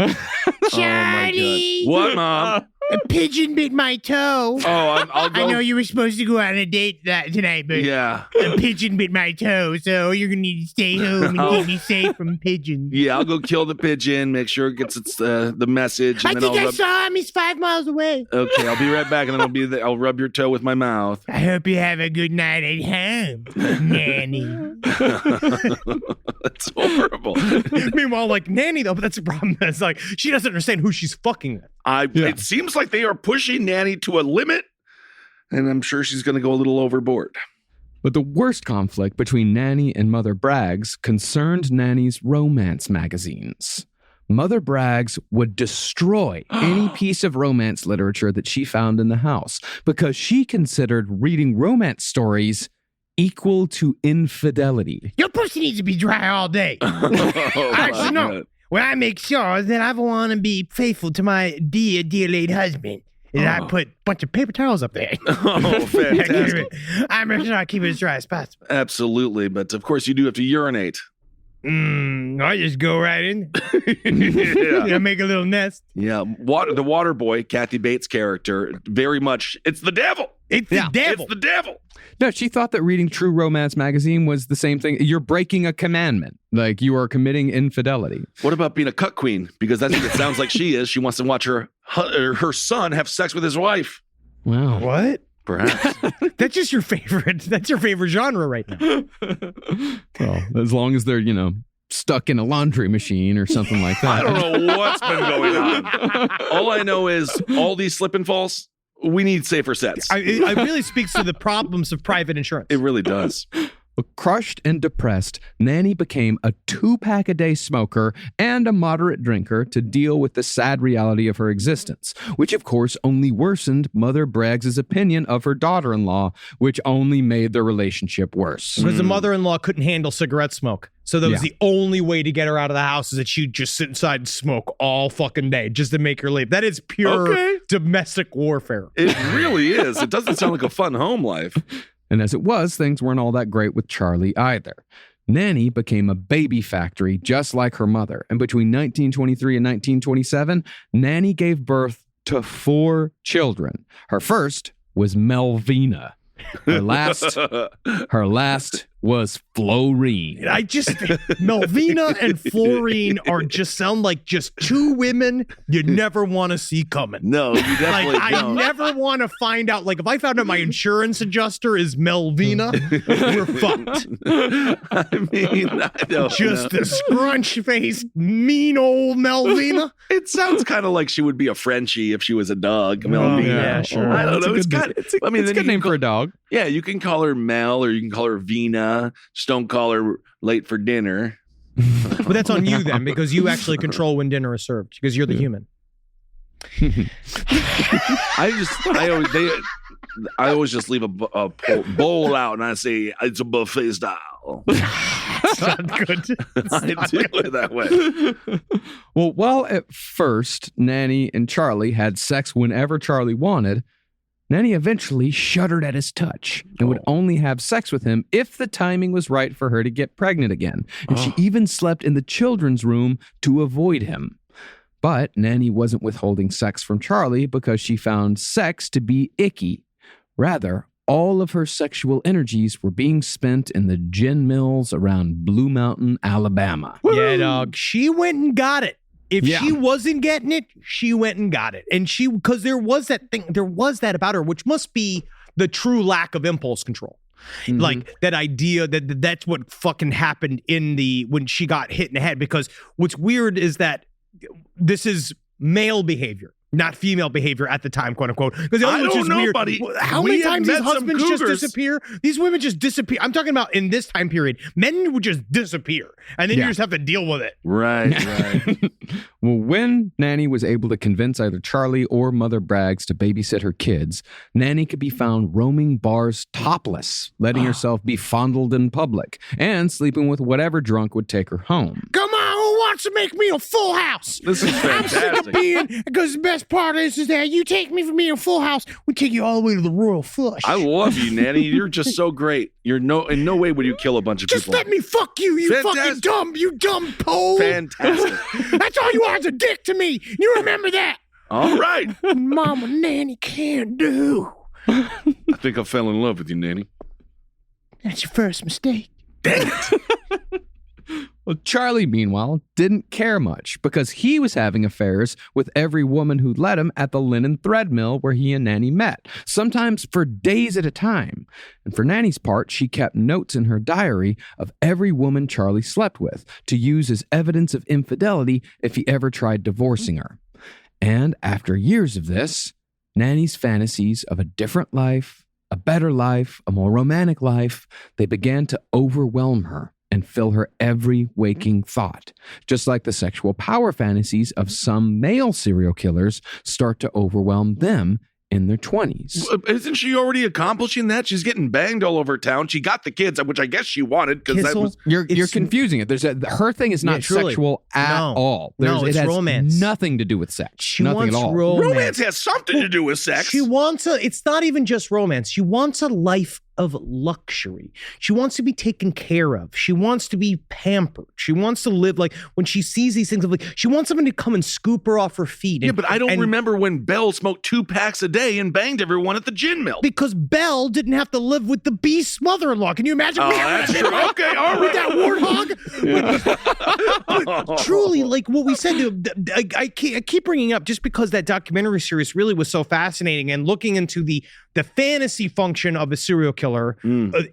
Charlie! What, Mom? A pigeon bit my toe. I'll go. I know you were supposed to go on a date tonight, but Yeah. a pigeon bit my toe, so you're going to need to stay home and keep me safe from pigeons. Yeah, I'll go kill the pigeon, make sure it gets the message. And I then think I'll I saw him. He's 5 miles away. Okay, I'll be right back, and then I'll rub your toe with my mouth. I hope you have a good night at home, Nanny. That's horrible. Meanwhile, like Nanny, though, but that's the problem. It's like she doesn't understand who she's fucking with. It seems like they are pushing Nanny to a limit, and I'm sure she's going to go a little overboard. But the worst conflict between Nanny and Mother Braggs concerned Nanny's romance magazines. Mother Braggs would destroy any piece of romance literature that she found in the house because she considered reading romance stories equal to infidelity. Your pussy needs to be dry all day. Actually, no. Well, I make sure that I want to be faithful to my dear late husband. And I put a bunch of paper towels up there. Oh, fantastic. I make sure I keep it as dry as possible. Absolutely, but of course you do have to urinate. I just go right in. Yeah. I make a little nest. Yeah, the water boy, Kathy Bates' character, very much, it's the devil. It's the devil. It's the devil. No, she thought that reading True Romance magazine was the same thing. You're breaking a commandment. Like you are committing infidelity. What about being a cut queen? Because that's what it sounds like she is. She wants to watch her son have sex with his wife. Wow. What? Perhaps. That's just your favorite. That's your favorite genre right now. Well, as long as they're, stuck in a laundry machine or something like that. I don't know what's been going on. All I know is all these slip and falls, we need safer sets. It really speaks to the problems of private insurance. It really does. Crushed and depressed, Nanny became a 2-pack-a-day smoker and a moderate drinker to deal with the sad reality of her existence, which of course only worsened Mother Braggs' opinion of her daughter-in-law, which only made their relationship worse. Because the mother-in-law couldn't handle cigarette smoke. So that was the only way to get her out of the house is that she'd just sit inside and smoke all fucking day just to make her leave. That is pure domestic warfare. It really is. It doesn't sound like a fun home life. And as it was, things weren't all that great with Charlie either. Nanny became a baby factory just like her mother. And between 1923 and 1927, Nanny gave birth to 4 children. Her first was Melvina. Her last was Florine. I just, Melvina and Florine sound like just 2 women you never want to see coming. No, you definitely I don't. never want to find out. Like, if I found out my insurance adjuster is Melvina, we're fucked. I mean, I don't Just know. a scrunch-faced, mean old Melvina. It sounds kind of like she would be a Frenchie if she was a dog. Melvina. yeah, sure. I don't know. It's kind of. I mean, it's a good name for a dog. Yeah, you can call her Mel or you can call her Vina. Just don't call her late for dinner. But that's on you then, because you actually control when dinner is served, because you're the human. I always just leave a bowl out and I say it's a buffet style. It's not good. I do it that way. Well, while at first Nanny and Charlie had sex whenever Charlie wanted, Nanny eventually shuddered at his touch and would only have sex with him if the timing was right for her to get pregnant again. And she even slept in the children's room to avoid him. But Nanny wasn't withholding sex from Charlie because she found sex to be icky. Rather, all of her sexual energies were being spent in the gin mills around Blue Mountain, Alabama. Yeah, dog. She went and got it. If she wasn't getting it, she went and got it. And because there was that about her, which must be the true lack of impulse control. Mm-hmm. Like that idea that's what fucking happened when she got hit in the head. Because what's weird is that this is male behavior, not female behavior at the time, quote unquote. Because the other which is weird. Buddy. How many times these husbands just disappear? These women just disappear. I'm talking about in this time period, men would just disappear, and then you just have to deal with it. Right. Well, when Nanny was able to convince either Charlie or Mother Braggs to babysit her kids, Nanny could be found roaming bars topless, letting herself be fondled in public, and sleeping with whatever drunk would take her home. Come on, who wants to make me a Full House. This is I'm sick of fantastic. being, because the best part is that you take me from being a Full House, we take you all the way to the Royal Flush. I love you, Nanny. You're just so great. You're in no way would you kill a bunch of Just people. let me fuck you, you Fantastic. you dumb pole. Fantastic. That's all you are is a dick to me. You remember that? All right. Mama Nanny can't do. I think I fell in love with you, Nanny. That's your first mistake. Dang it. Well, Charlie, meanwhile, didn't care much because he was having affairs with every woman who'd let him at the linen thread mill where he and Nanny met, sometimes for days at a time. And for Nanny's part, she kept notes in her diary of every woman Charlie slept with to use as evidence of infidelity if he ever tried divorcing her. And after years of this, Nanny's fantasies of a different life, a better life, a more romantic life, they began to overwhelm her and fill her every waking thought, just like the sexual power fantasies of some male serial killers start to overwhelm them in their 20s. Isn't she already accomplishing that? She's getting banged all over town. She got the kids, which I guess she wanted because that was. You're confusing it. Her thing is not truly. sexual at all. It's it has romance. Nothing to do with sex. She nothing wants at all. Romance has something to do with sex. She wants it's not even just romance. She wants a life of luxury. She wants to be taken care of. She wants to be pampered. She wants to live like when she sees these things, like she wants someone to come and scoop her off her feet. Yeah, but I don't remember when Belle smoked 2 packs a day and banged everyone at the gin mill. Because Belle didn't have to live with the beast's mother-in-law. Can you imagine? Oh, that's true. Okay, all With right. that warthog. But truly, like what we said, I keep bringing up just because that documentary series really was so fascinating and looking into the fantasy function of a serial killer,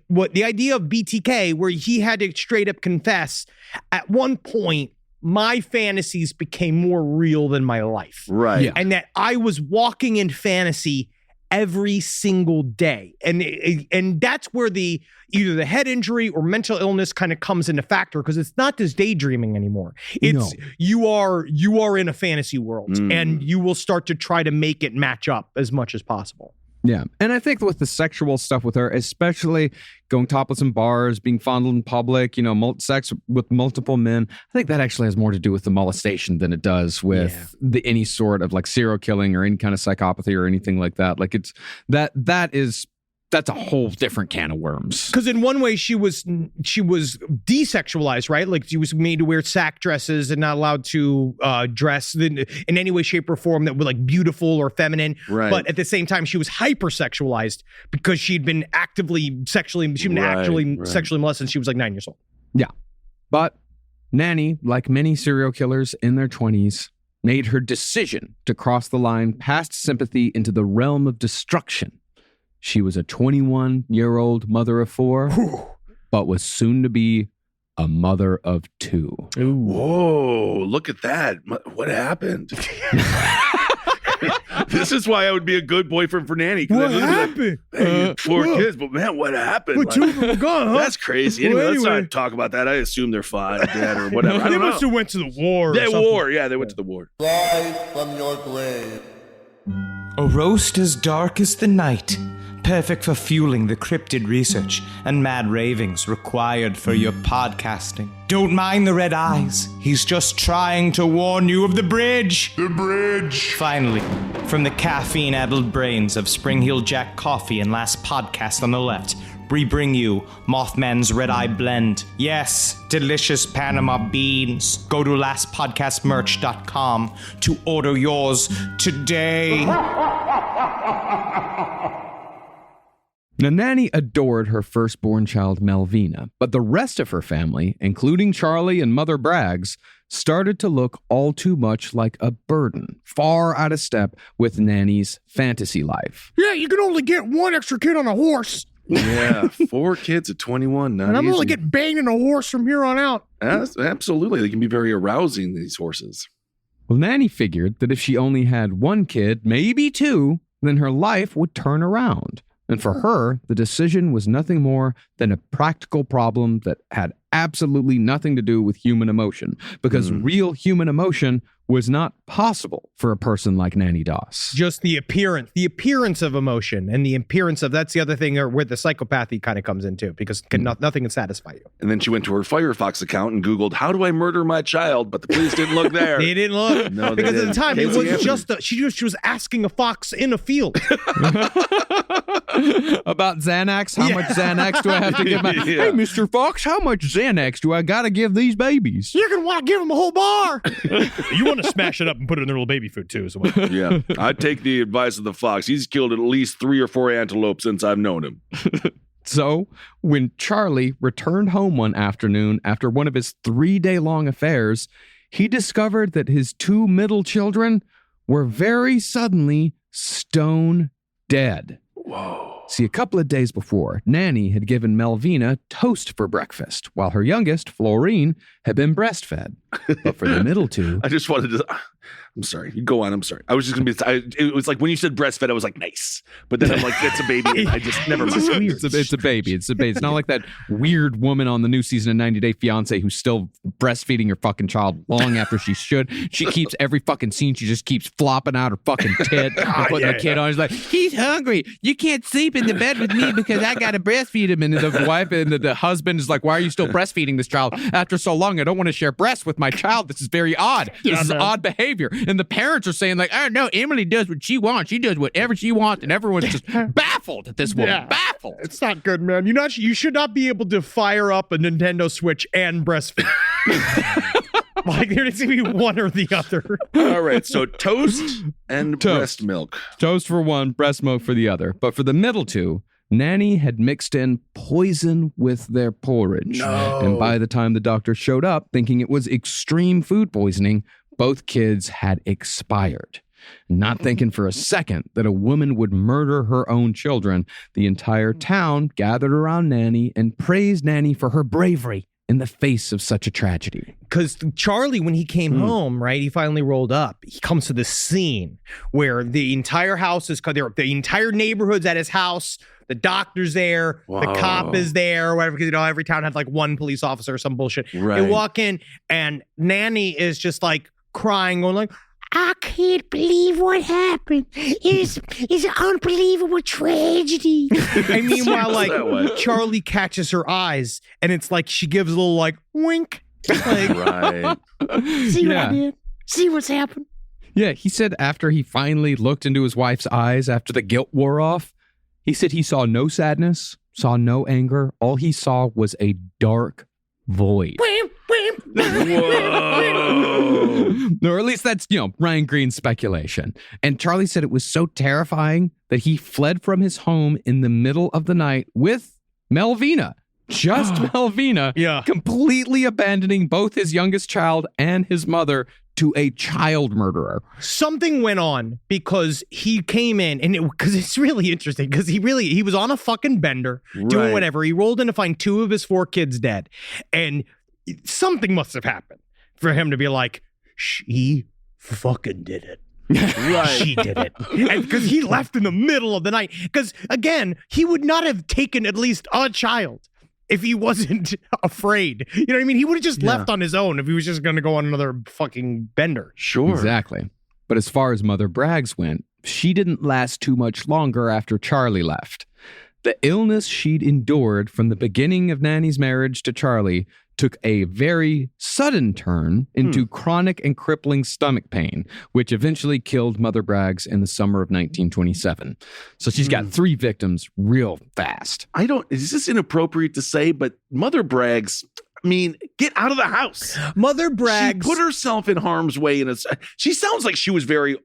what the idea of BTK, where he had to straight up confess, at one point, my fantasies became more real than my life. Right. Yeah. And that I was walking in fantasy every single day. And that's where either the head injury or mental illness kind of comes into factor, because it's not just daydreaming anymore. It's you are in a fantasy world and you will start to try to make it match up as much as possible. Yeah. And I think with the sexual stuff with her, especially going topless in bars, being fondled in public, sex with multiple men, I think that actually has more to do with the molestation than it does with any sort of like serial killing or any kind of psychopathy or anything like that. Like that's a whole different can of worms. Because in one way, she was desexualized, right? Like she was made to wear sack dresses and not allowed to dress in any way, shape, or form that were like beautiful or feminine. Right. But at the same time, she was hypersexualized because she'd been actually sexually molested since she was like 9 years old. Yeah. But Nanny, like many serial killers in their 20s, made her decision to cross the line past sympathy into the realm of destruction. She was a 21-year-old mother of 4, but was soon to be a mother of 2. Whoa, look at that. What happened? This is why I would be a good boyfriend for Nanny. What happened? Hey, 4 kids, but man, what happened? Well, 2 of them were gone, huh? That's crazy. Anyway, let's not talk about that. I assume they're fine, dead, or whatever. I They don't must know. have went to the war. They went to the war. Rise from your grave. A roast as dark as the night, perfect for fueling the cryptid research and mad ravings required for your podcasting. Don't mind the red eyes. He's just trying to warn you of the bridge. The bridge. Finally, from the caffeine-addled brains of Spring Heel Jack Coffee and Last Podcast on the Left, we bring you Mothman's Red Eye Blend. Yes, delicious Panama beans. Go to lastpodcastmerch.com to order yours today. Now, Nanny adored her firstborn child, Melvina, but the rest of her family, including Charlie and Mother Braggs, started to look all too much like a burden, far out of step with Nanny's fantasy life. Yeah, you can only get 1 extra kid on a horse. Yeah, 4 kids at 21. Not And I'm easy. only getting banged in a horse from here on out. Absolutely. They can be very arousing, these horses. Well, Nanny figured that if she only had 1 kid, maybe 2, then her life would turn around. And for her, the decision was nothing more than a practical problem that had absolutely nothing to do with human emotion, because real human emotion was not possible for a person like Nannie Doss. Just the appearance of emotion, and the appearance of, that's the other thing where the psychopathy kind of comes into, because nothing can satisfy you. And then she went to her Firefox account and Googled, how do I murder my child? But the police didn't look there. They didn't look. No, because didn't. at the time, it Casey was just, she was asking a fox in a field. About Xanax? How much Xanax do I have to give my... Hey, Mr. Fox, how much Xanax do I got to give these babies? You're going to want to give them a whole bar. You want to smash it up and put it in their little baby food, too, as well. Yeah, I'd take the advice of the fox. He's killed at least 3 or 4 antelopes since I've known him. So, when Charlie returned home one afternoon after one of his 3-day-long affairs, he discovered that his 2 middle children were very suddenly stone dead. Whoa. See, a couple of days before, Nannie had given Melvina toast for breakfast, while her youngest, Florine, had been breastfed. But for the middle 2... I just wanted to... I'm sorry. You go on. I'm sorry. I was just going to be... it was like when you said breastfed, I was like, nice. But then I'm like, it's a baby. And I just never mind. It's a baby. It's a baby. It's not like that weird woman on the new season of 90 Day Fiancé who's still breastfeeding her fucking child long after she should. She keeps every fucking scene. She just keeps flopping out her fucking tit and putting the kid on. She's like, he's hungry. You can't sleep in the bed with me because I got to breastfeed him. And the wife and the husband is like, why are you still breastfeeding this child after so long? I don't want to share breasts with my child. This is very odd. This is odd behavior. And the parents are saying like, oh no, Emily does what she wants. She does whatever she wants. And everyone's just baffled at this woman. Yeah. Baffled. It's not good, man. You should not be able to fire up a Nintendo Switch and breastfeed. Like there needs to be one or the other. All right, so toast and breast milk. Toast for one, breast milk for the other. But for the middle 2, Nannie had mixed in poison with their porridge. No. And by the time the doctor showed up, thinking it was extreme food poisoning, both kids had expired. Not thinking for a second that a woman would murder her own children, the entire town gathered around Nannie and praised Nannie for her bravery in the face of such a tragedy. Because Charlie, when he came home, right, he finally rolled up. He comes to this scene where the entire house is, the entire neighborhood's at his house. The doctor's there. Wow. The cop is there, or whatever, because every town had like one police officer or some bullshit. Right. They walk in, and Nannie is just like crying, going like, I can't believe what happened. It's an unbelievable tragedy. And meanwhile, like Charlie catches her eyes, and it's like she gives a little like wink. Like, Right. See what I did? See what's happened? Yeah, he said after he finally looked into his wife's eyes after the guilt wore off, he said he saw no sadness, saw no anger. All he saw was a dark void. Whoa. Or at least that's, Ryan Green's speculation. And Charlie said it was so terrifying that he fled from his home in the middle of the night with Melvina. Just Melvina. Yeah. Completely abandoning both his youngest child and his mother to a child murderer. Something went on because he came in, and because it's really interesting because he was on a fucking bender doing Right. whatever. He rolled in to find 2 of his 4 kids dead, and something must have happened for him to be like, she fucking did it. Right. She did it. And because he left in the middle of the night. Because again, he would not have taken at least a child if he wasn't afraid. You know what I mean? He would have just left on his own if he was just going to go on another fucking bender. Sure. Exactly. But as far as Mother Braggs went, she didn't last too much longer after Charlie left. The illness she'd endured from the beginning of Nannie's marriage to Charlie took a very sudden turn into chronic and crippling stomach pain, which eventually killed Mother Braggs in the summer of 1927. So she's got 3 victims real fast. Is this inappropriate to say, but Mother Braggs, I mean, get out of the house. Mother Braggs. She put herself in harm's way. She sounds like she was very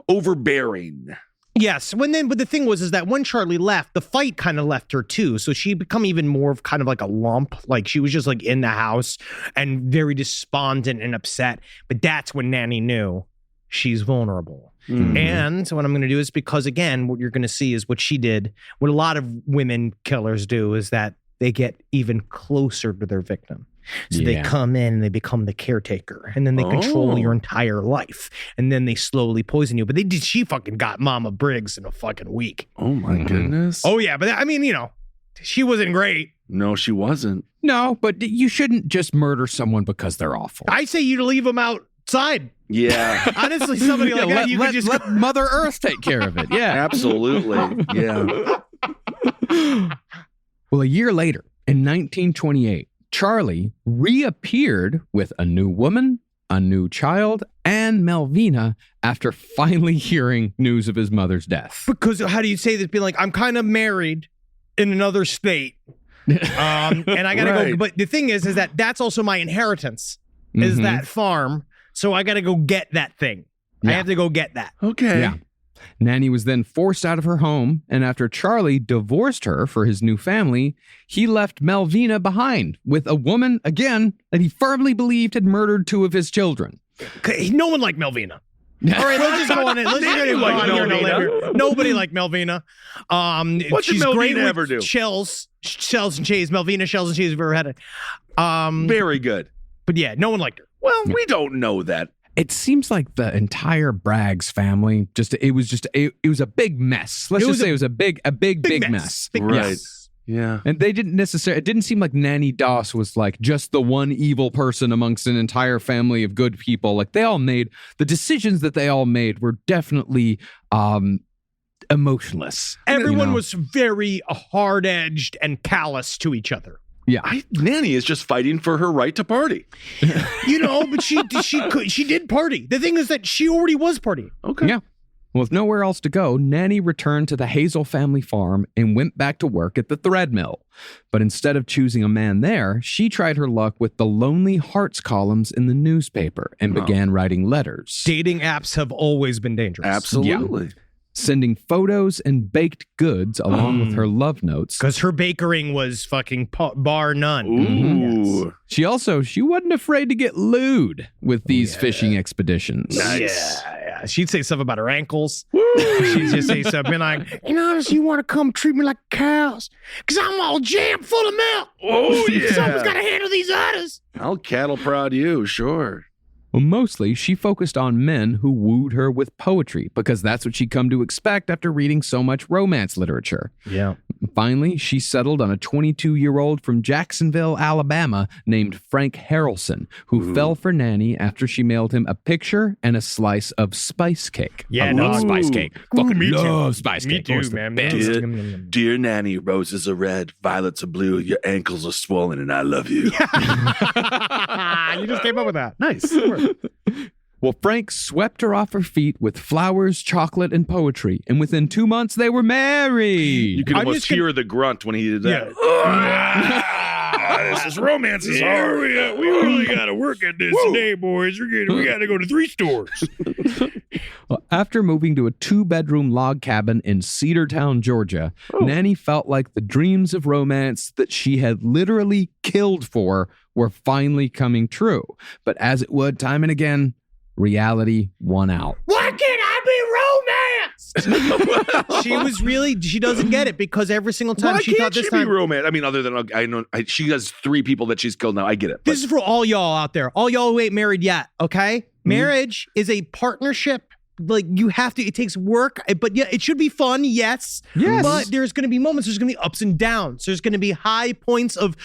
overbearing. Yes. But the thing was that when Charlie left, the fight kind of left her too. So she become even more of kind of like a lump. Like she was just like in the house and very despondent and upset. But that's when Nannie knew she's vulnerable. Mm-hmm. And so what I'm going to do is, because again, what you're going to see is what she did. What a lot of women killers do is that they get even closer to their victim. So they come in and they become the caretaker, and then they control your entire life, and then they slowly poison you. But she fucking got Mama Briggs in a fucking week. Oh my goodness. Oh yeah, but I mean, she wasn't great. No, she wasn't. No, but you shouldn't just murder someone because they're awful. I say you to leave them outside. Yeah. Honestly, somebody like that, you could just let Mother Earth take care of it. Yeah. Absolutely. Yeah. Well, a year later, in 1928, Charlie reappeared with a new woman, a new child, and Melvina after finally hearing news of his mother's death. Because how do you say this? Being like, I'm kind of married in another state. And I gotta go. But the thing is that that's also my inheritance, is that farm. So I gotta go get that thing. I have to go get that. Okay. Yeah. Nannie was then forced out of her home, and after Charlie divorced her for his new family, he left Melvina behind with a woman, again, that he firmly believed had murdered 2 of his children. No one liked Melvina. All right, let's just go on it. Let's just go on here. Nobody liked Melvina. What did she's Melvina great with ever do? Shells and cheese. Melvina shells and cheese. We've ever had it. Very good. But yeah, no one liked her. Well, we don't know that. It seems like the entire Braggs family it was a big mess. Let's just say it was a big mess. Big Right. mess. Yeah. And they didn't necessarily, it didn't seem like Nannie Doss was like just the one evil person amongst an entire family of good people. Like they all made, the decisions that they all made were definitely emotionless. Everyone was very hard-edged and callous to each other. Yeah. Nannie is just fighting for her right to party. But she did party. The thing is that she already was partying. Okay. Yeah. Well, with nowhere else to go, Nannie returned to the Hazel family farm and went back to work at the thread mill. But instead of choosing a man there, she tried her luck with the Lonely Hearts columns in the newspaper and began writing letters. Dating apps have always been dangerous. Absolutely. Sending photos and baked goods along with her love notes. Because her bakering was fucking bar none. Ooh. Yes. She wasn't afraid to get lewd with these fishing expeditions. Nice. Yeah. She'd say stuff about her ankles. She'd just say something like, honestly, you want to come treat me like cows? Because I'm all jammed full of milk. Oh, yeah. Someone's got to handle these udders. I'll cattle prod you, sure. Well, mostly, she focused on men who wooed her with poetry because that's what she'd come to expect after reading so much romance literature. Yeah. Finally, she settled on a 22-year-old from Jacksonville, Alabama, named Frank Harrelson, who fell for Nannie after she mailed him a picture and a slice of spice cake. Yeah, I love spice cake. Fucking love spice cake. Me too, man. Dear Nannie, roses are red, violets are blue, your ankles are swollen, and I love you. You just came up with that. Nice. Well, Frank swept her off her feet with flowers, chocolate, and poetry, and within 2 months, they were married. You can almost hear the grunt when he did that. This romance is hard. We really got to work at this today, boys. We got to go to 3 stores. Well, after moving to a 2-bedroom log cabin in Cedartown, Georgia, Nannie felt like the dreams of romance that she had literally killed for were finally coming true. But as it would time and again, reality won out. Why can't I be romanced? She doesn't get it because every single time Why she thought can't this she time. be romance? I mean, other than I know she has 3 people that she's killed now. I get it. This is for all y'all out there. All y'all who ain't married yet, okay? Marriage is a partnership. Like, you have to, it takes work, but yeah, it should be fun, yes. But there's going to be moments, there's going to be ups and downs. There's going to be high points of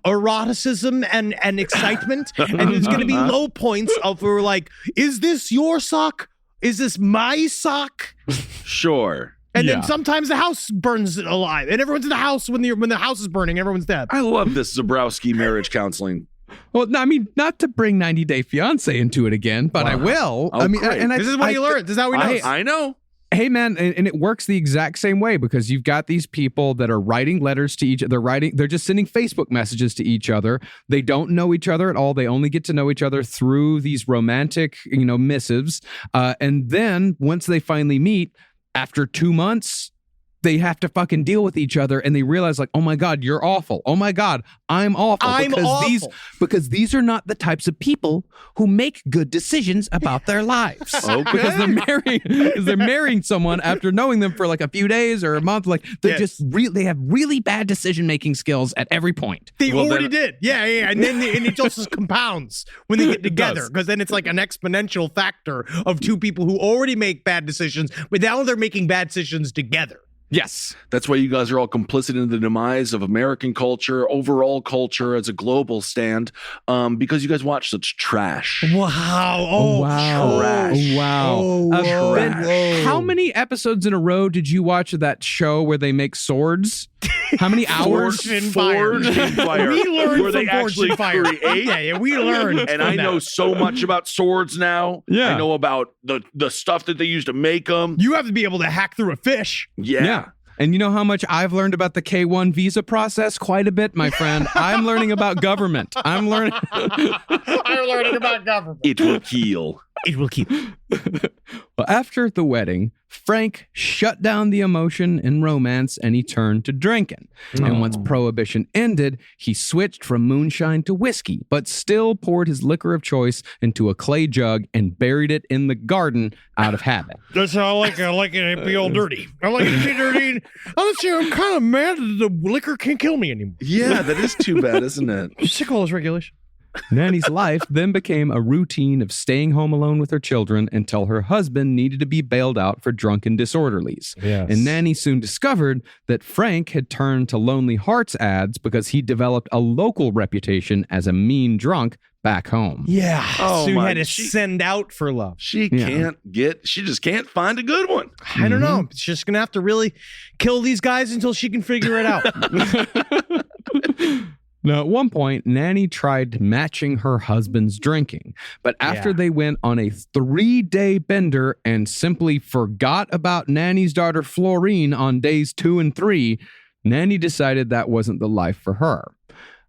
eroticism and excitement. And there's going to be low points of, we're like, is this your sock? Is this my sock? Sure. And then sometimes the house burns alive. And everyone's in the house when the house is burning, everyone's dead. I love this Zabrowski marriage counseling. Well, no, I mean, not to bring 90 Day Fiancé into it again, but I will. Oh, I mean, great. and This is what he learned. This is how he knows. I know. Hey, man, and it works the exact same way because you've got these people that are writing letters to each other. They're just sending Facebook messages to each other. They don't know each other at all. They only get to know each other through these romantic, missives. And then once they finally meet, after 2 months, they have to fucking deal with each other and they realize like, oh my God, you're awful. Oh my God, I'm awful. Because these are not the types of people who make good decisions about their lives. Okay. Because they're marrying someone after knowing them for like a few days or a month. Like they they have really bad decision-making skills at every point. They already did. Yeah. And then it just compounds when they get together because then it's like an exponential factor of 2 people who already make bad decisions, but now they're making bad decisions together. Yes. That's why you guys are all complicit in the demise of American culture, overall culture as a global stand, because you guys watch such trash. Wow. Oh, wow. Trash. Oh, wow. Oh, Ben, how many episodes in a row did you watch of that show where they make swords? How many hours? Forged in Fire. Forged in Fire. We learned where they from Forged actually in Fire. create. Yeah, we learned. And from I know that. so much about swords now. Yeah. I know about the stuff that they use to make them. You have to be able to hack through a fish. Yeah. And you know how much I've learned about the K-1 visa process? Quite a bit, my friend. I'm learning about government. I'm learning about government. It will heal. It will keep. Well, after the wedding, Frank shut down the emotion and romance and he turned to drinking. And once prohibition ended, he switched from moonshine to whiskey, but still poured his liquor of choice into a clay jug and buried it in the garden out of habit. That's how I like it. I like it to be all dirty. I like it to be dirty. Honestly, I'm kind of mad that the liquor can't kill me anymore. Yeah, that is too bad, isn't it? Sick of all this regulation. Nannie's life then became a routine of staying home alone with her children until her husband needed to be bailed out for drunken disorderlies. Yes. And Nannie soon discovered that Frank had turned to Lonely Hearts ads because he developed a local reputation as a mean drunk back home. Yeah. Oh, so you my- had to send out for love. She just can't find a good one. I don't know. It's just going to have to really kill these guys until she can figure it out. Now, at one point, Nannie tried matching her husband's drinking, but after they went on a 3-day bender and simply forgot about Nannie's daughter Florine on days 2 and 3, Nannie decided that wasn't the life for her.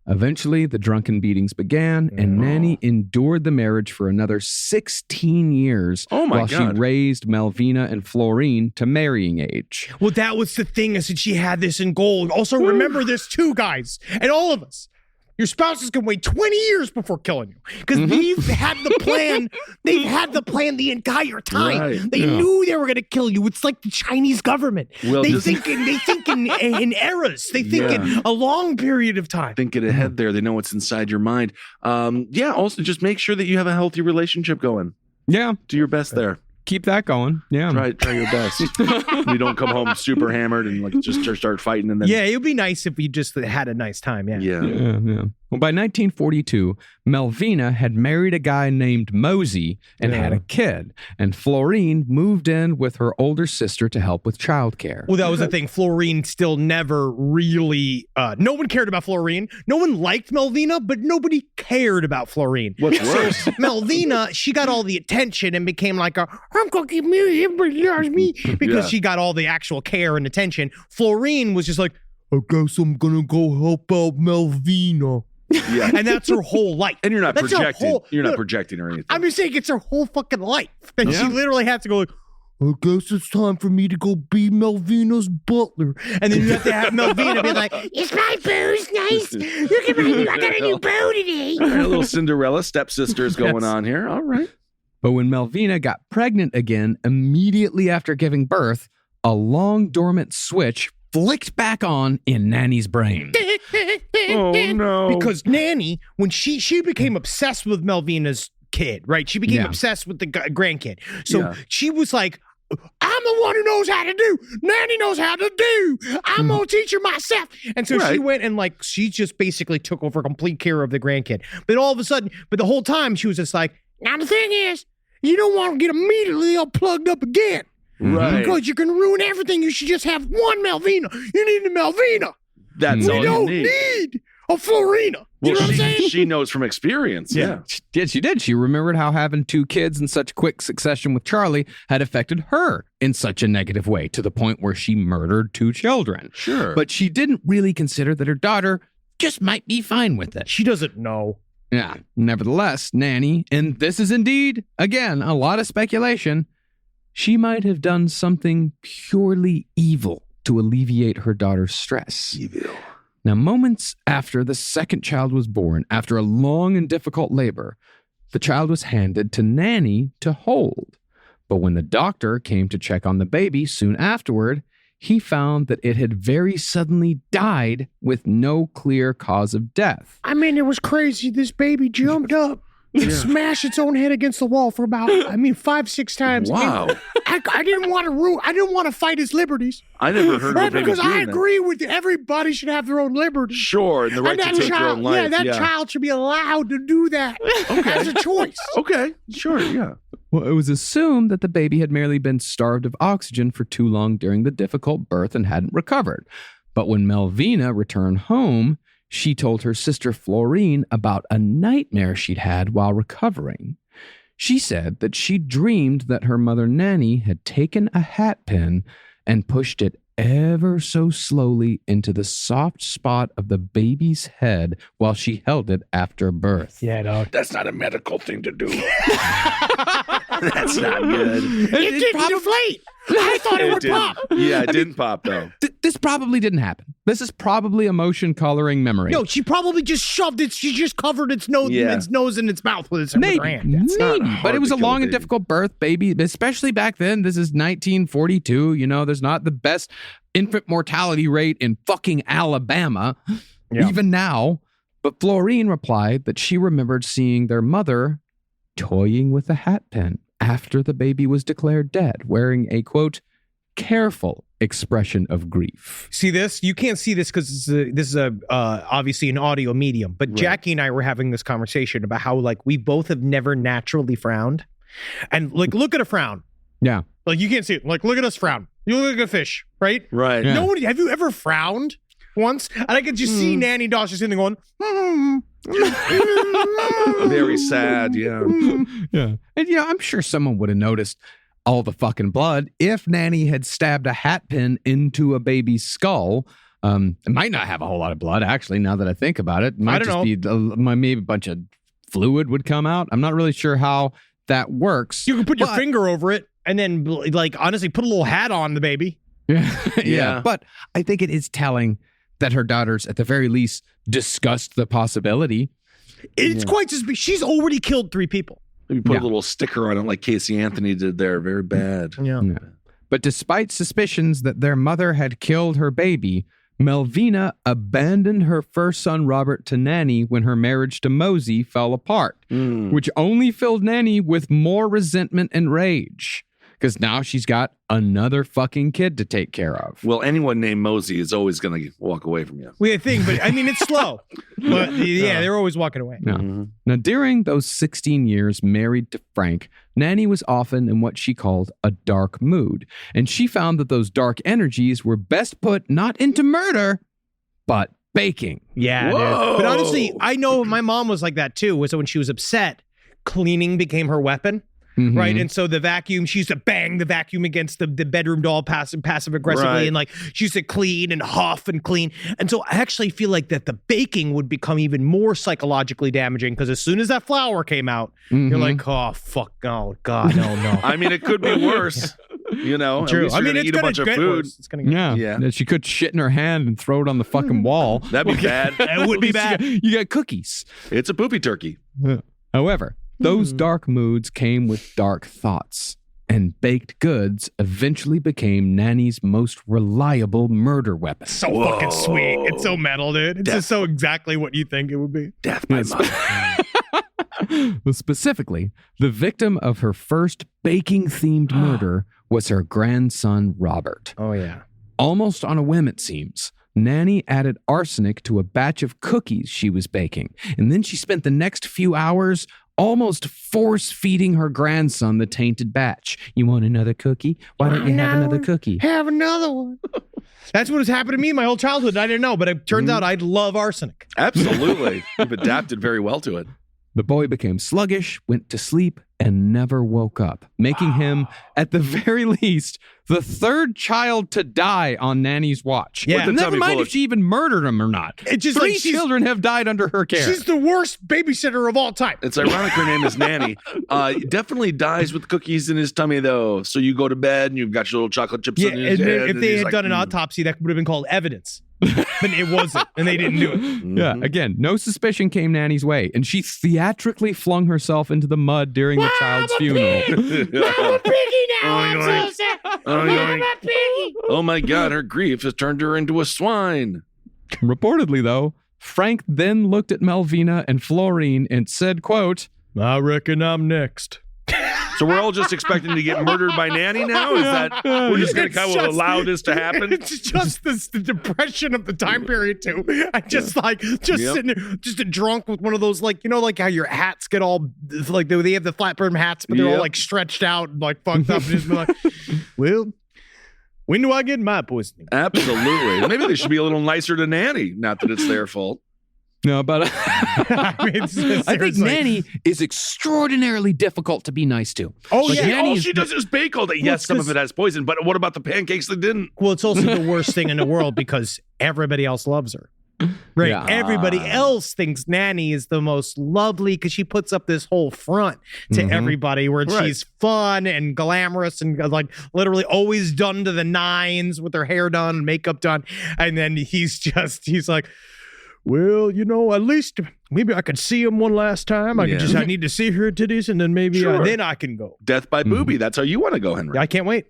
Eventually, the drunken beatings began, and Nannie endured the marriage for another 16 years while she raised Melvina and Florine to marrying age. Well, that was the thing, is that she had this in gold. Also, remember this too, guys, and all of us. Your spouses can wait 20 years before killing you because they've had the plan. They've had the plan the entire time. Right. They knew they were going to kill you. It's like the Chinese government. Well, they think in eras. They think in a long period of time. Thinking ahead there. They know what's inside your mind. Also, just make sure that you have a healthy relationship going. Yeah. Do your best there. Keep that going. Yeah. Try your best. You don't come home super hammered and like just start fighting and then Yeah, it would be nice if we just had a nice time. yeah. Well, by 1942, Melvina had married a guy named Mosey and had a kid, and Florine moved in with her older sister to help with childcare. Well, that was the thing. Florine still never really. No one cared about Florine. No one liked Melvina, but nobody cared about Florine. What's worse? Melvina, she got all the attention and became like I'm gonna get married. Everybody loves me because she got all the actual care and attention. Florine was just like, I guess I'm gonna go help out Melvina. Yeah. And that's her whole life. And you're not That's her projecting. whole- You're not projecting or anything. I'm just saying it's her whole fucking life. And she literally had to go like, I guess it's time for me to go be Melvina's butler. And then you have to have Melvina be like, is my booze nice? Look at my, I got a new boo today. All right, a little Cinderella stepsisters going on here. All right. But when Melvina got pregnant again, immediately after giving birth, a long dormant switch flicked back on in Nannie's brain. Oh, no. Because Nannie, when she became obsessed with Melvina's kid, right? She became obsessed with the grandkid. So she was like, I'm the one who knows how to do. Nannie knows how to do. I'm going to teach her myself. And so she went and she just basically took over complete care of the grandkid. But all of a sudden, the whole time she was just like, now the thing is, you don't want to get immediately all plugged up again. Right. Because you're going to ruin everything. You should just have one Melvina. You need a Melvina. That's all We you don't need. need a Florina. You know what I'm saying? She knows from experience. Yeah. She did. She remembered how having 2 kids in such quick succession with Charlie had affected her in such a negative way to the point where she murdered 2 children. Sure. But she didn't really consider that her daughter just might be fine with it. She doesn't know. Yeah. Nevertheless, Nannie, and this is indeed, again, a lot of speculation, she might have done something purely evil to alleviate her daughter's stress. Evil. Now, moments after the second child was born, after a long and difficult labor, the child was handed to Nannie to hold. But when the doctor came to check on the baby soon afterward, he found that it had very suddenly died with no clear cause of death. I mean, it was crazy. This baby jumped up It smashed its own head against the wall for about, 5-6 times. Wow. I didn't want to fight his liberties. I never heard of a baby because I doing agree with you. Everybody should have their own liberty. Sure, and the right to take their own life. Yeah, that child should be allowed to do that as a choice. Okay, sure, yeah. Well, it was assumed that the baby had merely been starved of oxygen for too long during the difficult birth and hadn't recovered. But when Melvina returned home, she told her sister Florine about a nightmare she'd had while recovering. She said that she dreamed that her mother Nannie had taken a hat pin and pushed it ever so slowly into the soft spot of the baby's head while she held it after birth. Yeah, dog. That's not a medical thing to do. That's not good. It didn't deflate. I thought it would pop. Yeah, it didn't pop, though. This probably didn't happen. This is probably a motion coloring memory. No, she probably just shoved it. She just covered its nose and its mouth with her hand. Maybe. But it was a long and difficult birth, baby, especially back then. This is 1942. You know, there's not the best infant mortality rate in fucking Alabama, even now. But Florine replied that she remembered seeing their mother toying with a hat pin after the baby was declared dead, wearing a, quote, careful expression of grief. See this? You can't see this because this is obviously an audio medium. But Jackie and I were having this conversation about how we both have never naturally frowned, and look at a frown. Yeah, you can't see it. Look at us frown. You look like a fish, right? Right. Yeah. No one. Have you ever frowned once? And I could just see Nannie Doss just sitting there going. Very sad. Yeah. Yeah. And I'm sure someone would have noticed all the fucking blood if Nannie had stabbed a hat pin into a baby's skull. It might not have a whole lot of blood, actually, now that I think about it. It might maybe a bunch of fluid would come out. I'm not really sure how that works. You can put your finger over it and then, honestly, put a little hat on the baby. Yeah. But I think it is telling that her daughters, at the very least, discussed the possibility. It's quite suspicious. She's already killed 3 people. Maybe put a little sticker on it like Casey Anthony did there. Very bad. Yeah. But despite suspicions that their mother had killed her baby, Melvina abandoned her first son Robert to Nannie when her marriage to Mosey fell apart, which only filled Nannie with more resentment and rage. Because now she's got another fucking kid to take care of. Well, anyone named Mosey is always going to walk away from you. We think, but it's slow. But they're always walking away. Yeah. Mm-hmm. Now, during those 16 years married to Frank, Nannie was often in what she called a dark mood. And she found that those dark energies were best put not into murder, but baking. Yeah, dude. But honestly, I know my mom was like that too. So when she was upset, cleaning became her weapon. Mm-hmm. Right. And so the vacuum, she used to bang the vacuum against the bedroom doll passive aggressively. Right. And she used to clean and huff and clean. And so I actually feel like that the baking would become even more psychologically damaging because as soon as that flour came out, you're like, oh, fuck. Oh, God, no. I mean, it could be worse. True. I mean, it's eat a bunch of food. It's gonna get She could shit in her hand and throw it on the fucking wall. That'd be bad. It would be bad. You got cookies. It's a poopy turkey. However, those dark moods came with dark thoughts, and baked goods eventually became Nannie's most reliable murder weapon. So fucking sweet. It's so metal, dude. It's just so exactly what you think it would be. Death by mother. Well, specifically, the victim of her first baking-themed murder was her grandson, Robert. Oh, yeah. Almost on a whim, it seems. Nannie added arsenic to a batch of cookies she was baking, and then she spent the next few hours almost force-feeding her grandson the tainted batch. You want another cookie? Why don't you have another cookie? Have another one. That's what has happened to me my whole childhood. I didn't know, but it turns out I love arsenic. Absolutely. You've adapted very well to it. The boy became sluggish, went to sleep, and never woke up, making him, at the very least, the 3rd child to die on Nannie's watch. Yeah. Never mind if she even murdered him or not. It's just 3 children have died under her care. She's the worst babysitter of all time. It's ironic her name is Nannie. Definitely dies with cookies in his tummy, though. So you go to bed and you've got your little chocolate chips in his head. If they had done an autopsy, that would have been called evidence. But it wasn't, and they didn't do it. Yeah, again, no suspicion came Nannie's way, and she theatrically flung herself into the mud during the child's funeral. I'm a piggy now. I'm so sad. I'm a piggy. Oh my God, her grief has turned her into a swine. Reportedly, though, Frank then looked at Melvina and Florine and said, quote, I reckon I'm next. So we're all just expecting to get murdered by Nanny now? Is that we're just going to kind of allow this to happen? It's just the depression of the time period too. I just sitting there, just a drunk with one of those like how your hats get all like they have the flat brim hats, but they're all like stretched out and like fucked up. And just be like, well, when do I get my poisoning? Absolutely. Maybe they should be a little nicer to Nanny. Not that it's their fault. No, but I think Nanny is extraordinarily difficult to be nice to. Oh, yeah. All she does is bake all day. Yes, some of it has poison, but what about the pancakes that didn't? Well, it's also the worst thing in the world because everybody else loves her. Right. Yeah. Everybody else thinks Nanny is the most lovely because she puts up this whole front to everybody where she's fun and glamorous and like literally always done to the nines with her hair done, makeup done. And then he's like, well, at least maybe I could see him one last time. I need to see her titties and then maybe then I can go. Death by booby. That's how you want to go, Henry. I can't wait.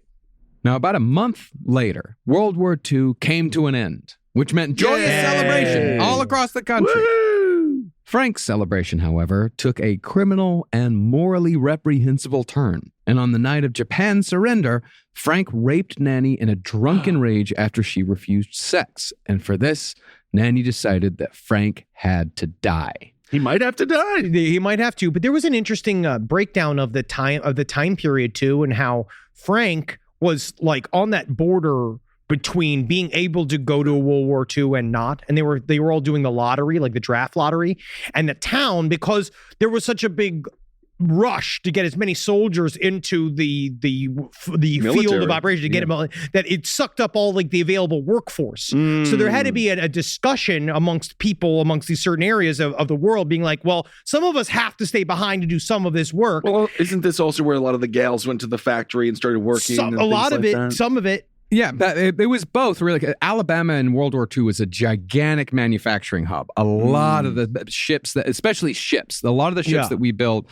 Now, about a month later, World War II came to an end, which meant joyous celebration all across the country. Woo! Frank's celebration, however, took a criminal and morally reprehensible turn. And on the night of Japan's surrender, Frank raped Nanny in a drunken rage after she refused sex. And for this, Nanny decided that Frank had to die. He might have to die. He might have to, but there was an interesting breakdown of the time period too, and how Frank was like on that border between being able to go to a World War II and not, and they were all doing the lottery, like the draft lottery, and the town, because there was such a big rush to get as many soldiers into the field of operation to get them that it sucked up all like the available workforce. So there had to be a discussion amongst these certain areas of the world being like, well, some of us have to stay behind to do some of this work. Well, isn't this also where a lot of the gals went to the factory and started working? Some of it. Yeah, it was both really. Alabama in World War II was a gigantic manufacturing hub. A lot of the ships, especially ships, a lot of the ships that we built,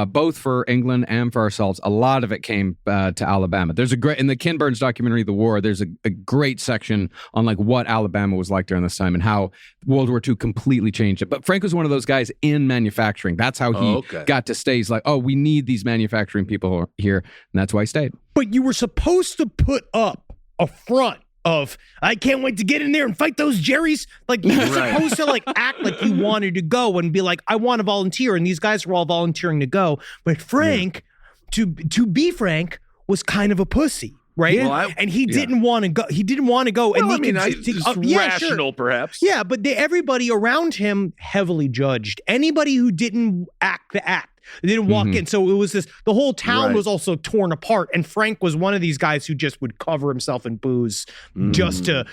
both for England and for ourselves, a lot of it came to Alabama. There's in the Ken Burns documentary, The War, there's a great section on like what Alabama was like during this time and how World War II completely changed it. But Frank was one of those guys in manufacturing. That's how he got to stay. He's like, oh, we need these manufacturing people here. And that's why he stayed. But you were supposed to put up a front of I can't wait to get in there and fight those Jerrys. Like you were supposed to like act like you wanted to go and be like, I want to volunteer, and these guys were all volunteering to go. But Frank, to be Frank, was kind of a pussy. Right, and he didn't want to go. He didn't want to go. Well, and rational, perhaps. Yeah, but everybody around him heavily judged anybody who didn't act the act. They didn't walk in. So it was the whole town was also torn apart. And Frank was one of these guys who just would cover himself in booze just to,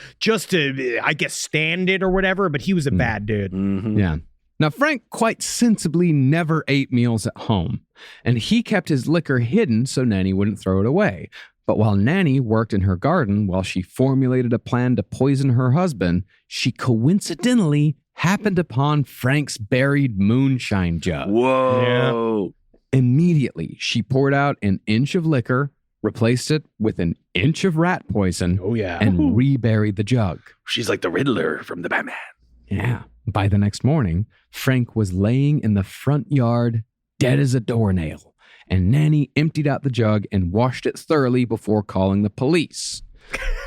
I guess, stand it or whatever. But he was a bad dude. Yeah. Now, Frank quite sensibly never ate meals at home. And he kept his liquor hidden so Nanny wouldn't throw it away. But while Nanny worked in her garden while she formulated a plan to poison her husband, she coincidentally happened upon Frank's buried moonshine jug. Whoa. Yeah. Immediately, she poured out an inch of liquor, replaced it with an inch of rat poison, and reburied the jug. She's like the Riddler from the Batman. Yeah. By the next morning, Frank was laying in the front yard, dead as a doornail, and Nanny emptied out the jug and washed it thoroughly before calling the police.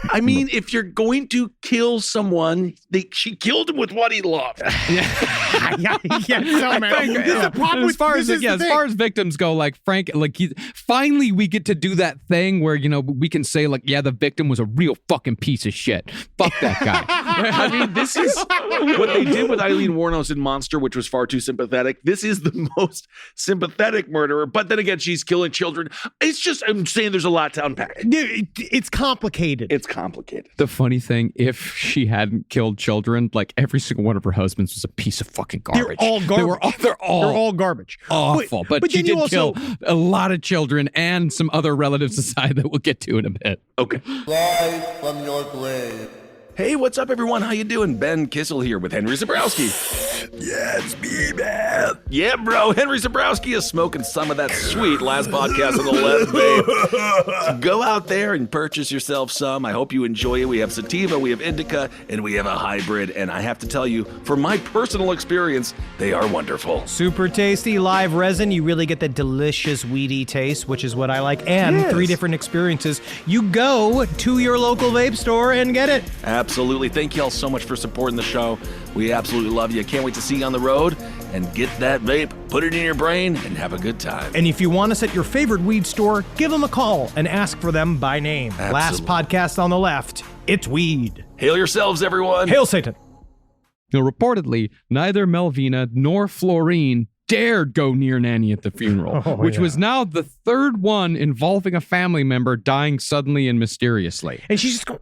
I mean, if you're going to kill someone, she killed him with what he loved. As far as victims go, like Frank, finally we get to do that thing where, we can say like, yeah, the victim was a real fucking piece of shit. Fuck that guy. I mean, this is what they did with Eileen Wuornos in Monster, which was far too sympathetic. This is the most sympathetic murderer, but then again, she's killing children. It's just, I'm saying there's a lot to unpack. It's complicated. It's complicated. The funny thing, if she hadn't killed children, like every single one of her husbands was a piece of fucking garbage. They're all garbage. They're all garbage. Awful. But she did kill a lot of children and some other relatives aside that we'll get to in a bit. Okay. Rise from your grave. Hey, what's up, everyone? How you doing? Ben Kissel here with Henry Zabrowski. Yeah, it's me, man. Yeah, bro. Henry Zabrowski is smoking some of that sweet Last Podcast on the Left vape. So go out there and purchase yourself some. I hope you enjoy it. We have sativa, we have indica, and we have a hybrid. And I have to tell you, from my personal experience, they are wonderful. Super tasty live resin. You really get that delicious weedy taste, which is what I like. And 3 different experiences. You go to your local vape store and get it. Absolutely. Thank you all so much for supporting the show. We absolutely love you. Can't wait to see you on the road and get that vape, put it in your brain, and have a good time. And if you want us at your favorite weed store, give them a call and ask for them by name. Absolutely. Last Podcast on the Left, it's weed. Hail yourselves, everyone. Hail Satan. Now, reportedly, neither Melvina nor Florine dared go near Nannie at the funeral, which was now the 3rd one involving a family member dying suddenly and mysteriously. And she's just going,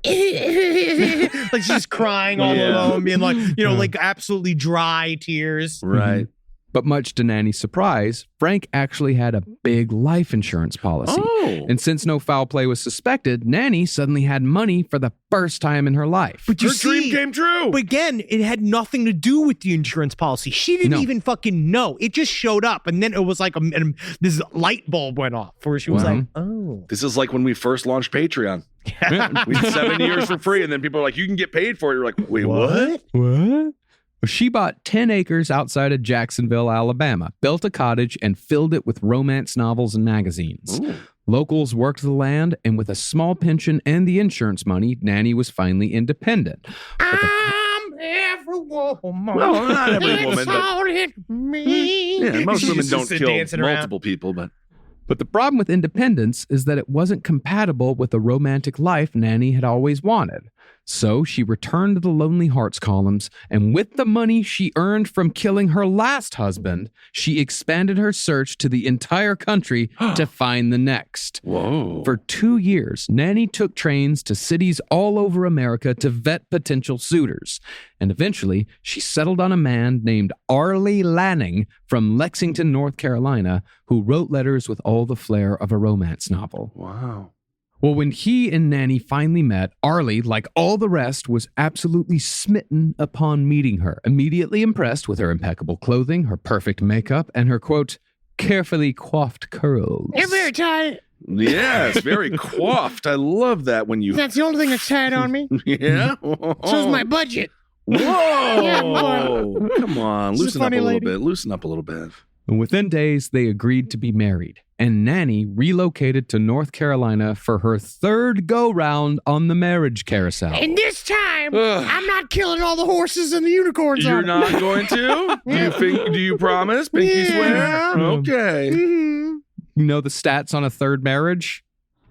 like she's just crying all alone, being like, like absolutely dry tears. Right. But much to Nannie's surprise, Frank actually had a big life insurance policy. Oh. And since no foul play was suspected, Nannie suddenly had money for the first time in her life. But Her dream came true. But again, it had nothing to do with the insurance policy. She didn't even fucking know. It just showed up. And then it was like this light bulb went off where she was like, oh. This is like when we first launched Patreon. We did 7 years for free, and then people are like, you can get paid for it. You're like, wait, what? What? She bought 10 acres outside of Jacksonville, Alabama, built a cottage, and filled it with romance novels and magazines. Ooh. Locals worked the land, and with a small pension and the insurance money, Nannie was finally independent. I'm every woman. Well, not every woman, It's but all in me. yeah, most women She's don't just kill dancing around. multiple people, but But the problem with independence is that it wasn't compatible with the romantic life Nannie had always wanted. So she returned to the Lonely Hearts columns, and with the money she earned from killing her last husband, she expanded her search to the entire country to find the next. whoa. For 2 years, Nannie took trains to cities all over America to vet potential suitors. And eventually, she settled on a man named Arlie Lanning from Lexington, North Carolina, who wrote letters with all the flair of a romance novel. Wow. Well, when he and Nannie finally met, Arlie, like all the rest, was absolutely smitten upon meeting her, immediately impressed with her impeccable clothing, her perfect makeup, and her, quote, carefully coiffed curls. You're very tight. Yes, very coiffed. I love that when you. That's the only thing that's tight on me. Yeah. So's my budget. Whoa. Yeah, boy. Come on, She's a loosen up a funny little lady. bit. Loosen up a little bit. And within days, they agreed to be married, and Nannie relocated to North Carolina for her 3rd go-round on the marriage carousel. And this time, Ugh. I'm not killing all the horses and the unicorns. You're on it. not going to? Do you promise? Pinky Yeah. swear? Okay. Mhm. You know the stats on a 3rd marriage?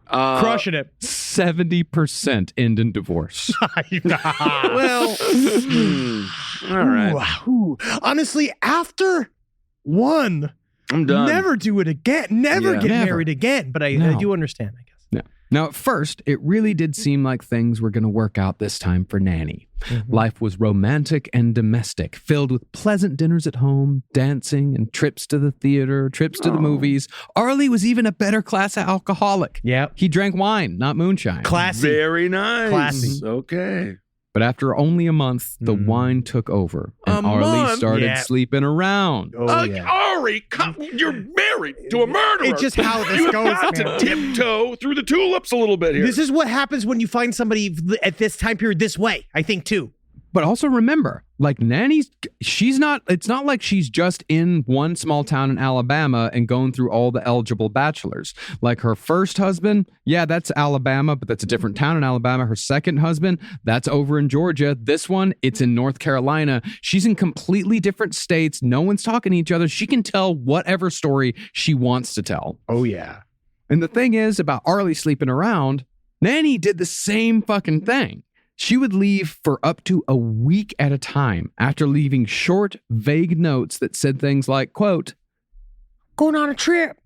Crushing it. 70% end in divorce. Well, all right. Ooh. Honestly, after one, I'm done. never do it again. Never Yeah. get Never. married again. But I No. do understand, I guess. Yeah. Now, at first, it really did seem like things were going to work out this time for Nannie. Life was romantic and domestic, filled with pleasant dinners at home, dancing, and trips to the theater, trips to the movies. Arlie was even a better class alcoholic. Yeah. He drank wine, not moonshine. Classy. Very nice. Classy. Okay. But after only a month, the wine took over, and A Arlie month? started Yeah. sleeping around. Oh, yeah. Ari, you're married to a murderer. It's just how this you goes, have to man. tiptoe through the tulips a little bit here. This is what happens when you find somebody at this time period this way, I think, too. But also remember, like Nannie's, it's not like she's just in one small town in Alabama and going through all the eligible bachelors. Like her first husband, yeah, that's Alabama, but that's a different town in Alabama. Her second husband, that's over in Georgia. This one, it's in North Carolina. She's in completely different states. No one's talking to each other. She can tell whatever story she wants to tell. Oh, yeah. And the thing is about Arlie sleeping around, Nannie did the same fucking thing. She would leave for up to a week at a time after leaving short, vague notes that said things like, quote, Going on a trip.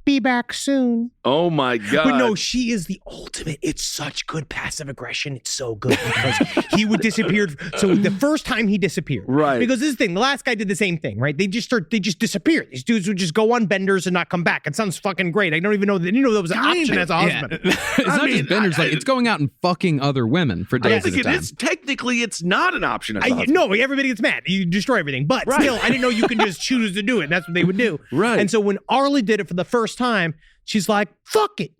be back soon. Oh my God. But no, she is the ultimate. It's such good passive aggression. It's so good because he would disappear. So the first time he disappeared. Right. Because this thing, the last guy did the same thing, right? They just disappeared. These dudes would just go on benders and not come back. It sounds fucking great. I don't even know that there was an option as a husband. It's not just benders, like it's going out and fucking other women for days at a time. Technically, it's not an option as a husband. No, everybody gets mad. You destroy everything. But still, I didn't know you can just choose to do it. That's what they would do. Right. And so when Arlie did it for the first time, she's like, fuck it.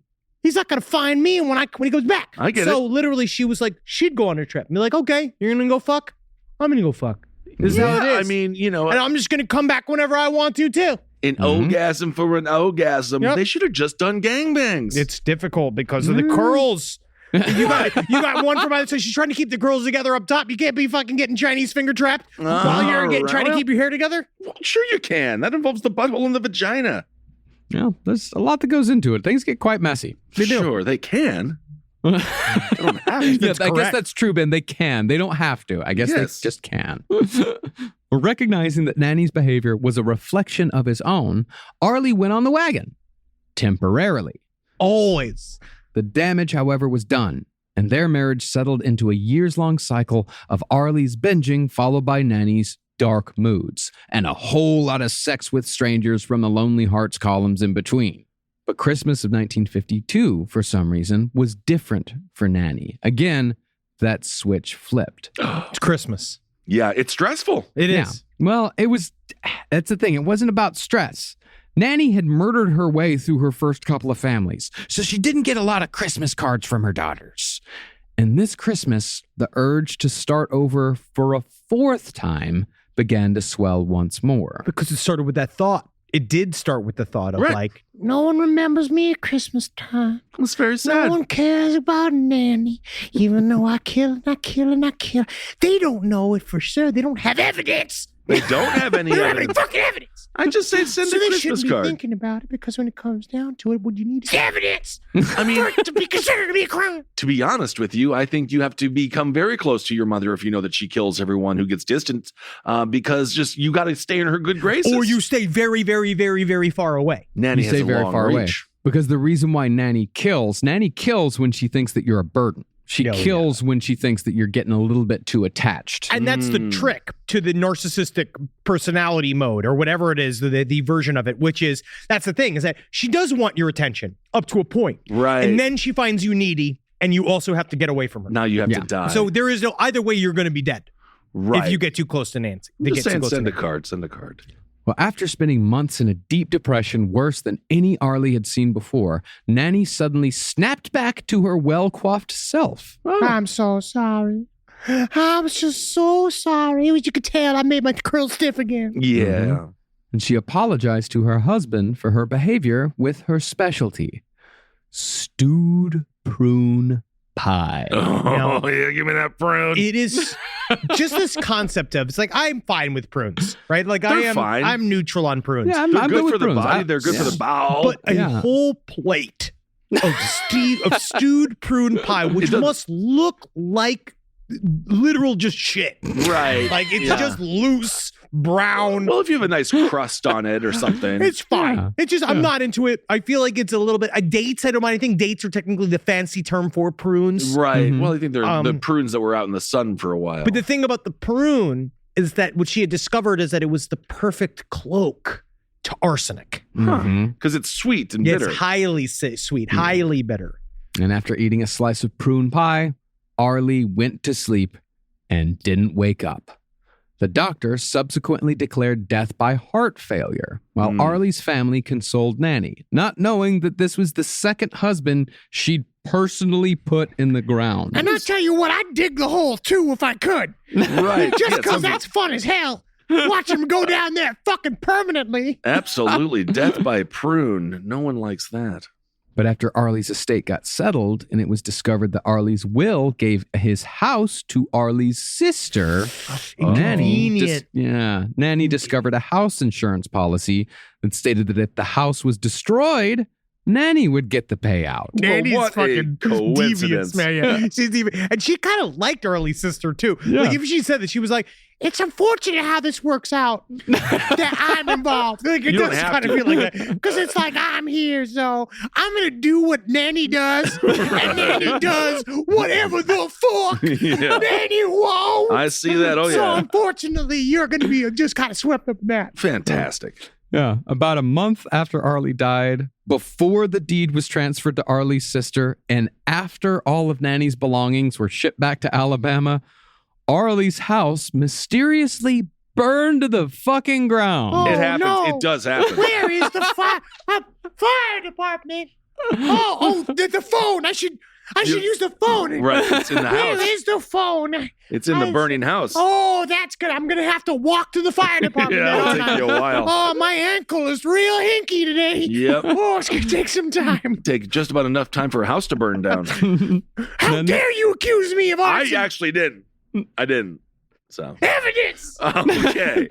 He's not going to find me when he goes back. I get it. So literally she was like, she'd go on a trip. And be like, okay, you're going to go fuck? I'm going to go fuck. This is how it is. I mean, you know. And I'm just going to come back whenever I want to, too. An orgasm for an orgasm. Yep. They should have just done gangbangs. It's difficult because of the curls. You got one from either side. She's trying to keep the girls together up top. You can't be fucking getting Chinese finger trapped while you're trying to keep your hair together. Well, sure you can. That involves the butthole and the vagina. Yeah, there's a lot that goes into it. Things get quite messy. They do. Sure, they can. They don't have to. Yeah, I guess that's true, Ben. They can. They don't have to. I guess they just can. Recognizing that Nanny's behavior was a reflection of his own, Arlie went on the wagon. Temporarily. Always. The damage, however, was done, and their marriage settled into a years-long cycle of Arlie's binging followed by Nanny's dark moods, and a whole lot of sex with strangers from the Lonely Hearts columns in between. But Christmas of 1952, for some reason, was different for Nanny. Again, that switch flipped. It's Christmas. Yeah, it's stressful. It is. Well, that's the thing. It wasn't about stress. Nanny had murdered her way through her first couple of families, so she didn't get a lot of Christmas cards from her daughters. And this Christmas, the urge to start over for a fourth time began to swell once more. Because it started with that thought. It did start with the thought of like, no one remembers me at Christmas time. It's very sad. No one cares about Nanny, even though I kill and I kill and I kill. They don't know it for sure. They don't have evidence. They don't have any They don't have any evidence. fucking evidence. I just say send a they Christmas shouldn't card. be thinking about it because when it comes down to it, what you need is evidence. I mean, for it to be considered to be a crime. to be honest with you, I think you have to become very close to your mother if you know that she kills everyone who gets distant, because just you got to stay in her good graces. Or you stay very, very, very, very far away. Nanny You has stay a very long far away. reach. Because the reason why Nanny kills when she thinks that you're a burden. She kills when she thinks that you're getting a little bit too attached. And that's the trick to the narcissistic personality mode or whatever it is, the version of it, which is, that's the thing, is that she does want your attention up to a point. Right. And then she finds you needy and you also have to get away from her. Now you have to die. So there is no, either way, you're going to be dead. Right. If you get too close to Nancy. I'm just saying, send a card. Send a card. Well, after spending months in a deep depression worse than any Arlie had seen before, Nanny suddenly snapped back to her well-coiffed self. I'm so sorry. I was just so sorry. As you could tell, I made my curls stiff again. Yeah. And she apologized to her husband for her behavior with her specialty, stewed prune pie. Oh, yeah, give me that prune. It is just this concept of, it's like, I'm fine with prunes, right? Like They're fine. I'm neutral on prunes. Yeah, They're I'm good with for the prunes. body. They're good for the bowel. But a whole plate of stewed prune pie, which must look like literal just shit. Right. Like it's just loose, brown. Well, if you have a nice crust on it or something. It's fine. Yeah. It's just, I'm not into it. I feel like it's a little bit, dates, I don't mind. I think dates are technically the fancy term for prunes. Right. Well, I think they're the prunes that were out in the sun for a while. But the thing about the prune is that what she had discovered is that it was the perfect cloak to arsenic. Because it's sweet and bitter. It's highly sweet, highly bitter. And after eating a slice of prune pie, Arlie went to sleep and didn't wake up. The doctor subsequently declared death by heart failure, while Arlie's family consoled Nanny, not knowing that this was the second husband she'd personally put in the ground. And I'll tell you what, I'd dig the hole too if I could. Right. Just because that's fun as hell. Watch him go down there fucking permanently. Absolutely. Death by prune. No one likes that. But after Arlie's estate got settled and it was discovered that Arlie's will gave his house to Arlie's sister, Nanny discovered a house insurance policy that stated that if the house was destroyed, Nanny would get the payout. Nanny's what a fucking coincidence. devious, man. Yeah. She's even, and she kind of liked Arlie's sister too. Yeah. Like if she said that, she was like, "It's unfortunate how this works out that I'm involved." Like it You don't does have kind of to. feel like that because it's like I'm here, so I'm gonna do what Nanny does, and Nanny does whatever the fuck Yeah. Nanny won't. I see that. Oh, So yeah. unfortunately, you're gonna be just kind of swept up in that. Fantastic. Yeah. About a month after Arlie died, before the deed was transferred to Arlie's sister, and after all of Nanny's belongings were shipped back to Alabama, Arlie's house mysteriously burned to the fucking ground. Oh, It happens. no. It does happen. Where is the fire department? The phone. I should use the phone. Right. It's in the house. Where is the phone? It's in the burning house. Oh, that's good. I'm gonna have to walk to the fire department. Yeah, it'll aren't take I? you a while. Oh, my ankle is real hinky today. Yep. Oh, it's gonna take some time. Take just about enough time for a house to burn down. How dare you accuse me of I arson? actually didn't. I didn't. So, Evidence. okay.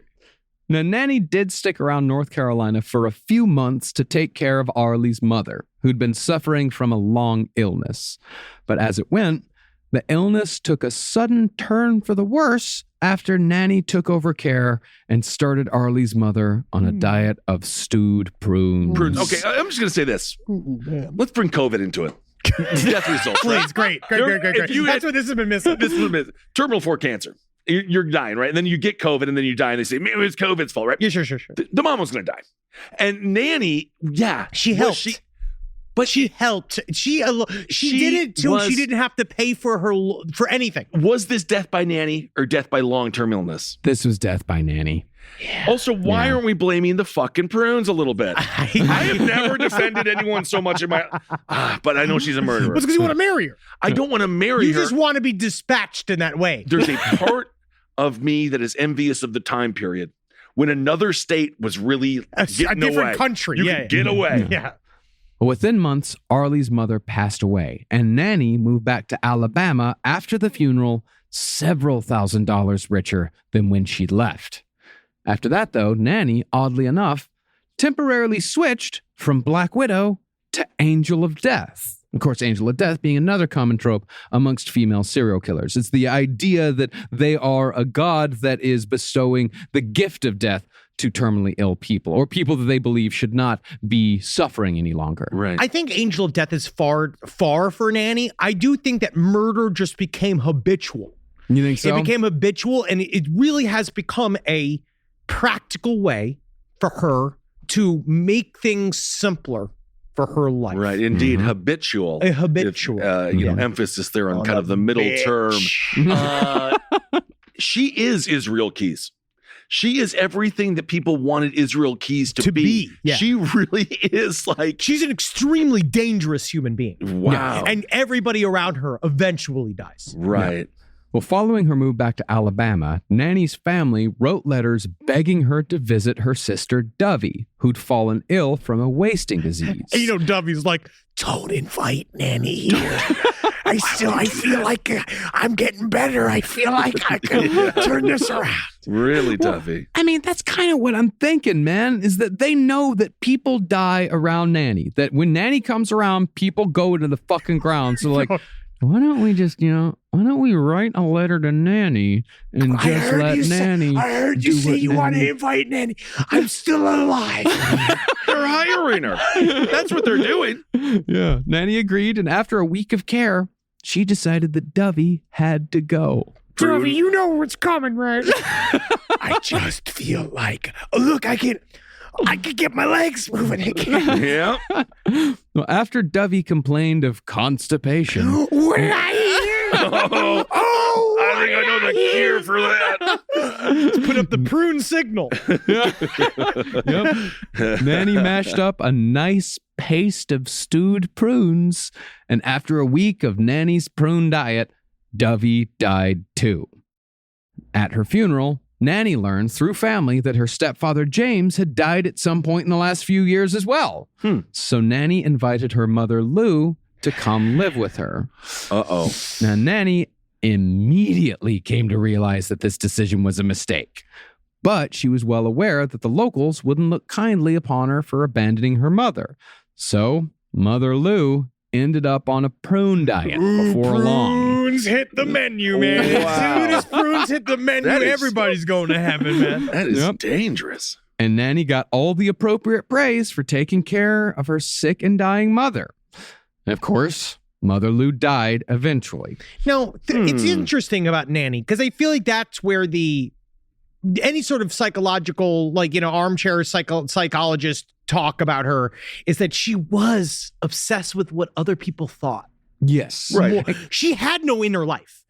Now, Nanny did stick around North Carolina for a few months to take care of Arlie's mother, who'd been suffering from a long illness. But as it went, the illness took a sudden turn for the worse after Nanny took over care and started Arlie's mother on a diet of stewed prunes. Okay, I'm just going to say this. Let's bring COVID into it. Death results, right? Please, great. If you That's what this has been missing. This is terminal 4 cancer. You're dying, right? And then you get COVID and then you die and they say, maybe it's COVID's fault, right? Yeah, sure. The mom was going to die. And Nanny, yeah. She was helped. But she helped. She did it too. She didn't have to pay for anything. Was this death by Nanny or death by long-term illness? This was death by Nanny. Also, why aren't we blaming the fucking prunes a little bit? I have never defended anyone so much in my... but I know she's a murderer. It's because you want to marry her. I don't want to marry You her. just want to be dispatched in that way. There's a part of me that is envious of the time period when another state was really A getting different away. country. You Yeah. could get away. Yeah. Within months, Arlie's mother passed away, and Nanny moved back to Alabama after the funeral, several $1,000s richer than when she'd left. After that, though, Nanny, oddly enough, temporarily switched from Black Widow to Angel of Death. Of course, Angel of Death being another common trope amongst female serial killers. It's the idea that they are a god that is bestowing the gift of death to terminally ill people or people that they believe should not be suffering any longer. Right. I think Angel of Death is far for Nanny. I do think that murder just became habitual. You think so? It became habitual, and it really has become a practical way for her to make things simpler for her life. Right, indeed, habitual. A habitual. Emphasis there on kind of the middle term. She is Israel Keys. She is everything that people wanted Israel Keys to be. Yeah. She really is like... She's an extremely dangerous human being. Wow. And everybody around her eventually dies. Right. Well, following her move back to Alabama, Nanny's family wrote letters begging her to visit her sister Dovey, who'd fallen ill from a wasting disease. And you know, Dovey's like, don't invite Nanny here. I feel like I'm getting better. I feel like I can turn this around. Really, Duffy. I mean, that's kind of what I'm thinking, man, is that they know that people die around Nanny. That when Nanny comes around, people go into the fucking ground. So like, why don't we just, why don't we write a letter to Nanny and just let Nanny I heard you say you want to invite Nanny. I'm still alive. They're hiring her. That's what they're doing. Yeah. Nanny agreed, and after a week of care, she decided that Dovey had to go. Dovey, you know what's coming, right? I just feel like, look, I can get my legs moving again. Yeah. Well, after Dovey complained of constipation, What did I hear? I think I know the cure for that. Let's put up the prune signal. Yep. Nanny mashed up a nice paste of stewed prunes, and after a week of Nanny's prune diet, Dovey died too. At her funeral, Nanny learned through family that her stepfather James had died at some point in the last few years as well. So Nanny invited her mother Lou to come live with her. Uh-oh. Now, Nanny immediately came to realize that this decision was a mistake. But she was well aware that the locals wouldn't look kindly upon her for abandoning her mother. So Mother Lou ended up on a prune diet before long. Prunes hit the menu, man. Wow. As soon as prunes hit the menu, That is- everybody's going to heaven, man. That is Yep. dangerous. And Nanny got all the appropriate praise for taking care of her sick and dying mother. And of course, Mother Lou died eventually. Now, it's interesting about Nanny because I feel like that's where any sort of psychological, armchair psychologist talk about her is that she was obsessed with what other people thought. Yes. Right. She had no inner life.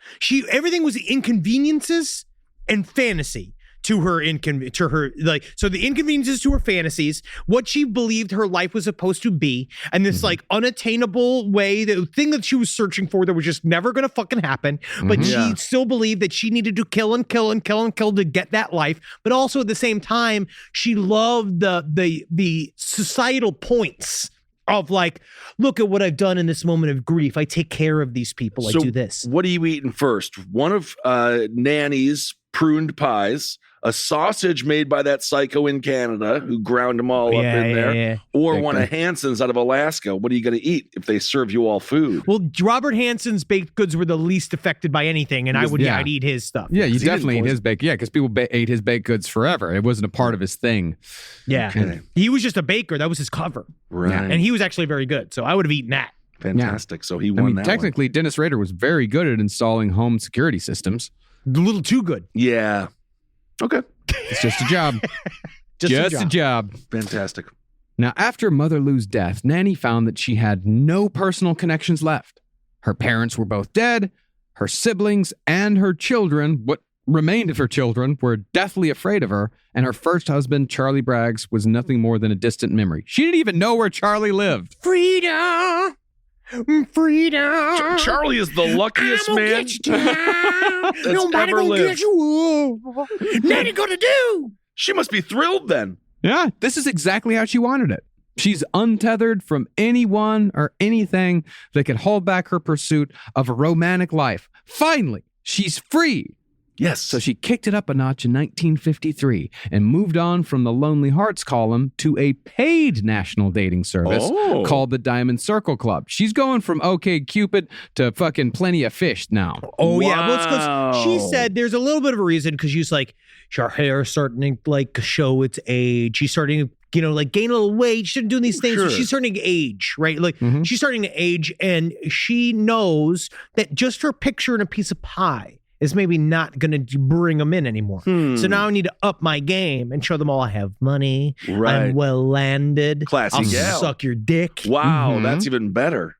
Everything was inconveniences and fantasy to her so the inconveniences to her fantasies, what she believed her life was supposed to be, and this unattainable way, the thing that she was searching for that was just never gonna fucking happen. But she still believed that she needed to kill and kill and kill and kill to get that life. But also at the same time, she loved the societal points of look at what I've done in this moment of grief. I take care of these people. So I do this. What are you eating first? One of Nanny's pruned pies, a sausage made by that psycho in Canada who ground them all up in there, or one of Hanson's out of Alaska. What are you going to eat if they serve you all food? Well, Robert Hanson's baked goods were the least affected by anything, and I'd eat his stuff. Yeah, you He definitely didn't ate his baked. Yeah, because people ate his baked goods forever. It wasn't a part of his thing. Yeah. Okay. He was just a baker. That was his cover. Right. And he was actually very good. So I would have eaten that. Fantastic. So he I won mean, that technically, Dennis Rader was very good at installing home security systems. A little too good. one. Yeah. Okay. It's just a job. just a job. Fantastic. Now, after Mother Lou's death, Nanny found that she had no personal connections left. Her parents were both dead. Her siblings and her children, what remained of her children, were deathly afraid of her. And her first husband, Charlie Braggs, was nothing more than a distant memory. She didn't even know where Charlie lived. Freedom. Charlie is the luckiest man that's Nobody ever gonna lived. get you. Nanny gonna do. She must be thrilled then. Yeah, this is exactly how she wanted it. She's untethered from anyone or anything that could hold back her pursuit of a romantic life. Finally, she's free. Yes. So she kicked it up a notch in 1953 and moved on from the Lonely Hearts column to a paid national dating service called the Diamond Circle Club. She's going from OK Cupid to fucking Plenty of Fish now. Oh, yeah. Well, it's 'cause she Wow. said there's a little bit of a reason because she's her hair's starting to show its age. She's starting to gain a little weight. She's doing these things. Sure. So she's starting to age, right? She's starting to age, and she knows that just her picture in a piece of pie is maybe not going to bring them in anymore. So now I need to up my game and show them all I have money. Right. I'm well landed. Classy I'll gal. suck your dick. Wow, that's even better.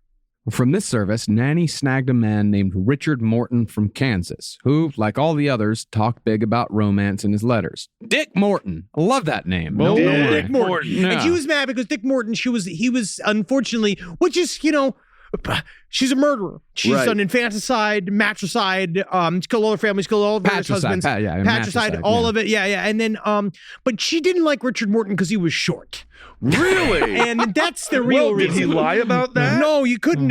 From this service, Nanny snagged a man named Richard Morton from Kansas, who, like all the others, talked big about romance in his letters. Dick Morton. I love that name. Dick Morton. Yeah. And she was mad because Dick Morton, he was unfortunately, which is, she's a murderer. She's Right. done infanticide, matricide, she killed all her families, killed all of her husbands. Patricide, all of it. Yeah. And then, but she didn't like Richard Morton because he was short. Really? And that's the real Did reason. he lie about that? No, you couldn't.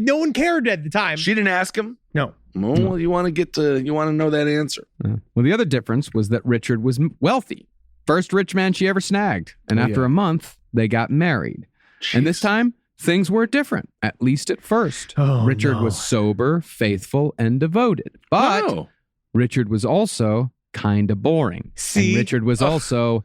No one cared at the time. She didn't ask him? No. Well, you want to know that answer. Well, the other difference was that Richard was wealthy. First rich man she ever snagged. And after a month, they got married. And this time, things were different, at least at first. Richard was sober, faithful, and devoted. But Richard was also kind of boring. See? And Richard was also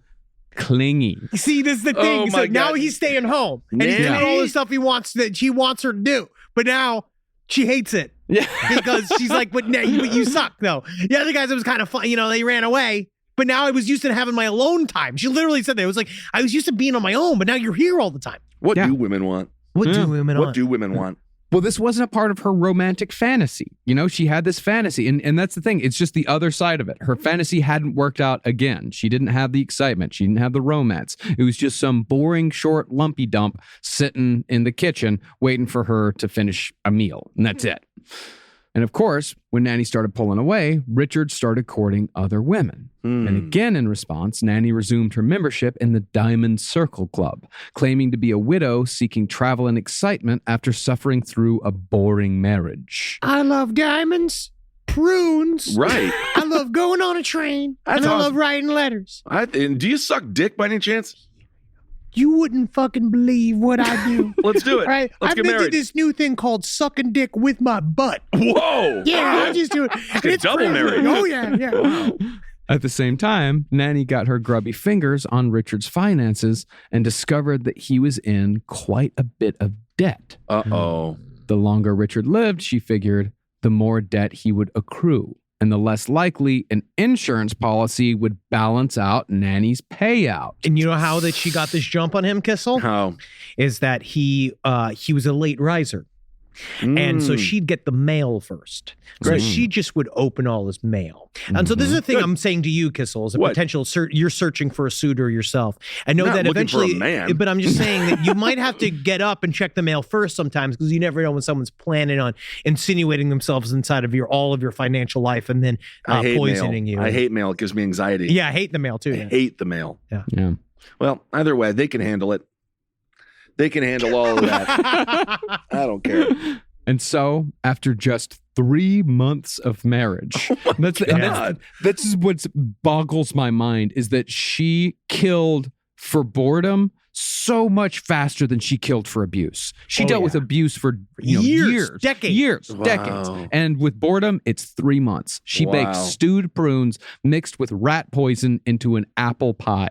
clingy. See, this is the thing. Oh, So my now God. he's staying home and he's doing Nanny? all the stuff that she wants her to do. But now she hates it. Yeah. Because she's like, but you suck, though. The other guys, it was kind of fun. They ran away. But now I was used to having my alone time. She literally said that. It was like, I was used to being on my own, but now you're here all the time. What Yeah. do women want? What do women What want? do women want? Well, this wasn't a part of her romantic fantasy. She had this fantasy, and that's the thing. It's just the other side of it. Her fantasy hadn't worked out again. She didn't have the excitement. She didn't have the romance. It was just some boring, short, lumpy dump sitting in the kitchen waiting for her to finish a meal, and that's it. And of course, when Nanny started pulling away, Richard started courting other women. And again, in response, Nanny resumed her membership in the Diamond Circle Club, claiming to be a widow seeking travel and excitement after suffering through a boring marriage. I love diamonds, prunes. Right. I love going on a train. That's and I love awesome. writing letters. And do you suck dick by any chance? You wouldn't fucking believe what I do. Let's do it. Right? Let's I've get invented married. this new thing called sucking dick with my butt. Whoa. Yeah, I just do it. It's double crazy. married. Oh, yeah. At the same time, Nannie got her grubby fingers on Richard's finances and discovered that he was in quite a bit of debt. Uh-oh. The longer Richard lived, she figured, the more debt he would accrue, and the less likely an insurance policy would balance out Nannie's payout. And you know how that she got this jump on him, Kissel? How? Is that he was a late riser. And so she'd get the mail first. So she just would open all his mail. And so this is the thing I'm saying to you, Kissel, as a potential you're searching for a suitor yourself. I know that eventually, but I'm just saying that you might have to get up and check the mail first sometimes, because you never know when someone's planning on insinuating themselves inside of all of your financial life and then poisoning you. I hate mail. It gives me anxiety. Yeah, I hate the mail too. I hate the mail. Yeah. Well, either way, they can handle it. They can handle all of that. I don't care. And so, after just 3 months of marriage, that's what boggles my mind, is that she killed for boredom so much faster than she killed for abuse. She dealt with abuse for years, decades. And with boredom, it's 3 months. She baked stewed prunes mixed with rat poison into an apple pie.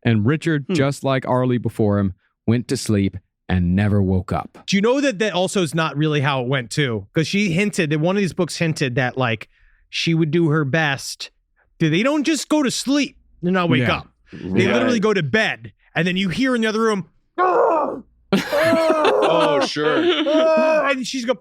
And Richard, just like Arlie before him, went to sleep and never woke up. Do you know that also is not really how it went too? Because she hinted, that one of these books hinted that like she would do her best. They don't just go to sleep and not wake up. They literally go to bed, and then you hear in the other room, oh, sure. And she's go.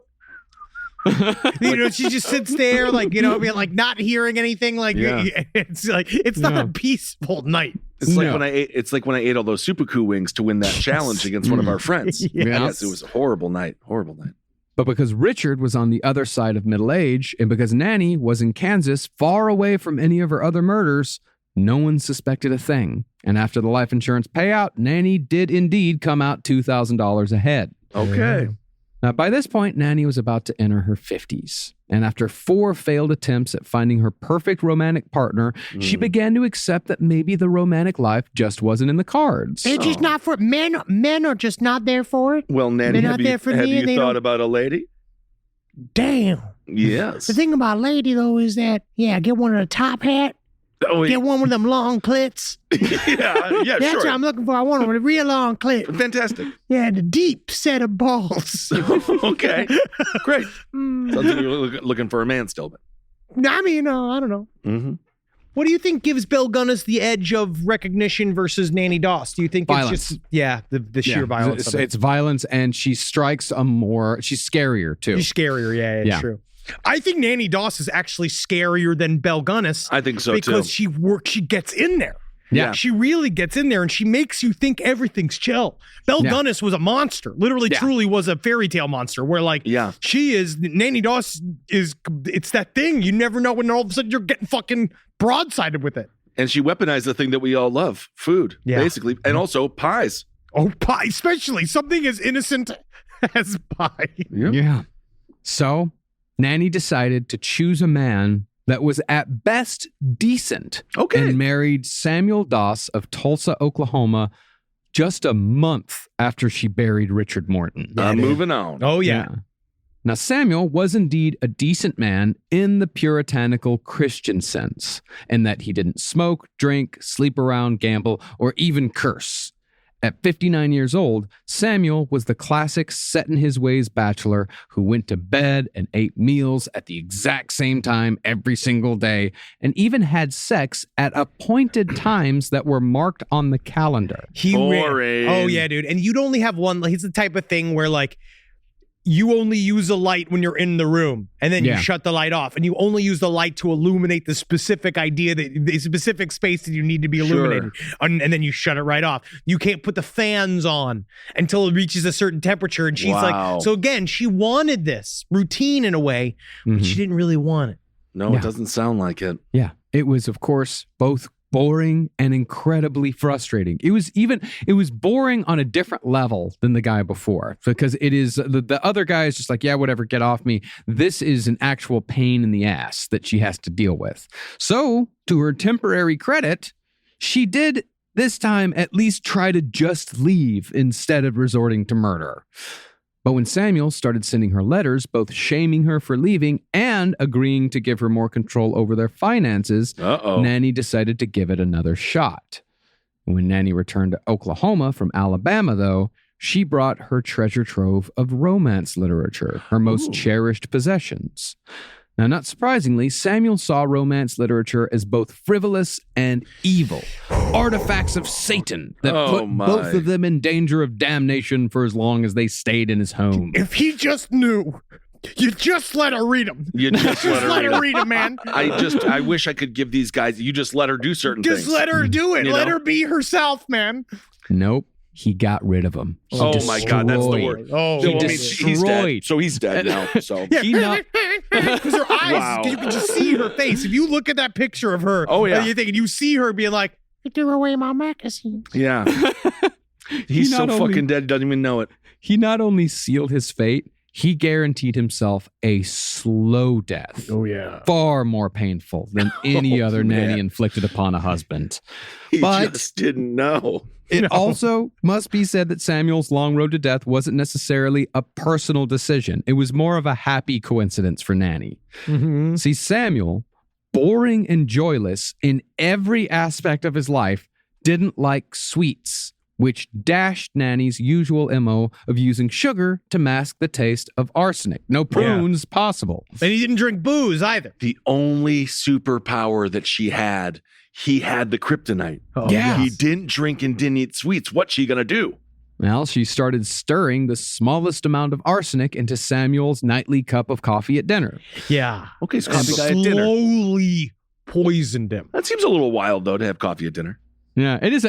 She just sits there, like, like not hearing anything. Like it's like it's not a peaceful night. It's like when I ate all those Supaku wings to win that challenge against one of our friends. Yes, it was a horrible night. Horrible night. But because Richard was on the other side of middle age, and because Nannie was in Kansas, far away from any of her other murders, no one suspected a thing. And after the life insurance payout, Nannie did indeed come out $2,000 ahead. Okay. Now, by this point, Nannie was about to enter her 50s. And after 4 failed attempts at finding her perfect romantic partner, she began to accept that maybe the romantic life just wasn't in the cards. They're just not for men. Men are just not there for it. Well, Nannie, have you thought about a lady? Damn. Yes. The thing about a lady, though, is that, get one of the top hat. Get one with them long clits. yeah, That's sure. what I'm looking for. I want one with a real long clit. Fantastic. Yeah, the deep set of balls. Okay, great. Sounds like you're looking for a man still, but I mean, I don't know. Mm-hmm. What do you think gives Belle Gunness the edge of recognition versus Nannie Doss? Do you think violence. It's just the sheer violence? It's violence, and she strikes she's scarier too. She's scarier, it's true. I think Nannie Doss is actually scarier than Belle Gunness. I think so because too. she gets in there. Yeah. She really gets in there, and she makes you think everything's chill. Belle Gunness was a monster, literally, truly was a fairy tale monster, where she is, Nannie Doss it's that thing. You never know when all of a sudden you're getting fucking broadsided with it. And she weaponized the thing that we all love, food, basically, and also pies. Oh, pie, especially something as innocent as pie. Yeah. So Nannie decided to choose a man that was at best decent. Okay. And married Samuel Doss of Tulsa, Oklahoma, just a month after she buried Richard Morton. Moving on. Oh, yeah. Now, Samuel was indeed a decent man in the puritanical Christian sense, in that he didn't smoke, drink, sleep around, gamble, or even curse. At 59 years old, Samuel was the classic set-in-his-ways bachelor who went to bed and ate meals at the exact same time every single day, and even had sex at appointed times that were marked on the calendar. Boring. Oh, yeah, dude. And you'd only have one. He's the type of thing where, you only use a light when you're in the room, and then you shut the light off, and you only use the light to illuminate the specific the specific space that you need to be illuminated, and then you shut it right off. You can't put the fans on until it reaches a certain temperature, and she's like, so again, she wanted this routine in a way, but she didn't really want it. No, it doesn't sound like it. Yeah, it was, of course, both boring and incredibly frustrating. It was boring on a different level than the guy before, because it is the other guy is just like, yeah, whatever, get off me. This is an actual pain in the ass that she has to deal with. So, to her temporary credit, she did this time at least try to just leave instead of resorting to murder. But when Samuel started sending her letters, both shaming her for leaving and agreeing to give her more control over their finances, Nannie decided to give it another shot. When Nannie returned to Oklahoma from Alabama, though, she brought her treasure trove of romance literature, her most cherished possessions. Now, not surprisingly, Samuel saw romance literature as both frivolous and evil, artifacts of Satan that put both of them in danger of damnation for as long as they stayed in his home. If he just knew, you just let her read them. You just let her read them, man. I wish I could give these guys, you just let her do certain things. Just let her do it. You Let know? her be herself, man. Nope. He got rid of them. My God, that's the word. Oh, He Well, I mean, destroyed. he's dead. So he's dead now. So He not- because her eyes, Wow. you can just see her face. If you look at that picture of her, you're thinking, you see her being like, I threw away my magazine. yeah, he's so not only- fucking dead. Doesn't even know it. He not only sealed his fate, he guaranteed himself a slow death. Oh, yeah. Far more painful than any other man. nanny inflicted upon a husband. He But- just didn't know. It also must be said that Samuel's long road to death wasn't necessarily a personal decision. It was more of a happy coincidence for Nannie. Mm-hmm. See, Samuel, boring and joyless in every aspect of his life, didn't like sweets, which dashed Nannie's usual MO of using sugar to mask the taste of arsenic. No prunes possible. And he didn't drink booze either. The only superpower that she had, he had the kryptonite. Oh, Yeah. He didn't drink and didn't eat sweets. What's she gonna do? Well, she started stirring the smallest amount of arsenic into Samuel's nightly cup of coffee at dinner. Yeah. Okay, so And coffee guy at dinner. slowly poisoned him. That seems a little wild though to have coffee at dinner. Yeah, it is.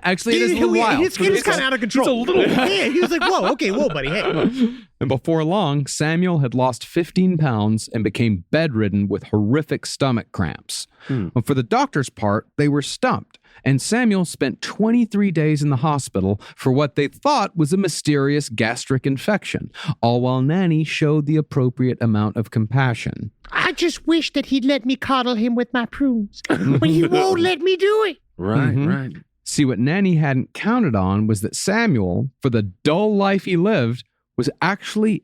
Actually, it is a little wild. It is kind of out of control. It's a little Yeah, he was like, whoa, okay, whoa, buddy, hey. And before long, Samuel had lost 15 pounds and became bedridden with horrific stomach cramps. Well, for the doctor's part, they were stumped, and Samuel spent 23 days in the hospital for what they thought was a mysterious gastric infection, all while Nannie showed the appropriate amount of compassion. I just wish that he'd let me coddle him with my prunes, but he won't let me do it. Right, Mhm. right. See, what Nannie hadn't counted on was that Samuel, for the dull life he lived, was actually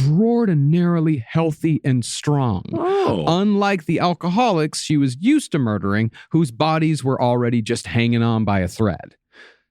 extraordinarily healthy and strong. Oh. Unlike the alcoholics she was used to murdering, whose bodies were already just hanging on by a thread.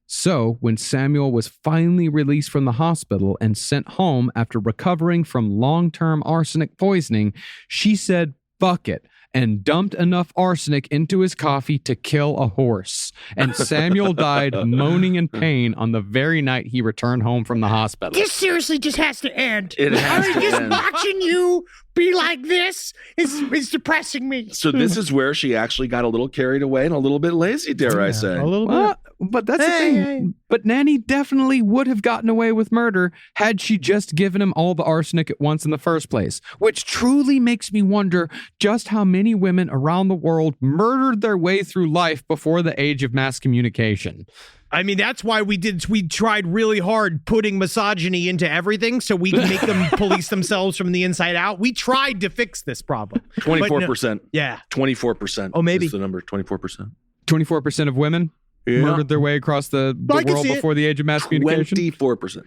So, when Samuel was finally released from the hospital and sent home after recovering from long-term arsenic poisoning, she said, "Fuck it," and dumped enough arsenic into his coffee to kill a horse. And Samuel died moaning in pain on the very night he returned home from the hospital. This seriously just has to end. It has to just end. watching you be like this is depressing me. So this is where she actually got a little carried away and a little bit lazy, dare I say. A little Well, but that's the Hey, thing. hey. But Nannie definitely would have gotten away with murder had she just given him all the arsenic at once in the first place, which truly makes me wonder just how many women around the world murdered their way through life before the age of mass communication. I mean, that's why we tried really hard putting misogyny into everything so we can make them police themselves from the inside out. We tried to fix this problem. 24%. Yeah. 24%. Oh, maybe. is the number, 24%. 24% of women murdered their way across the I can world see it. before the age of mass communication. 24%.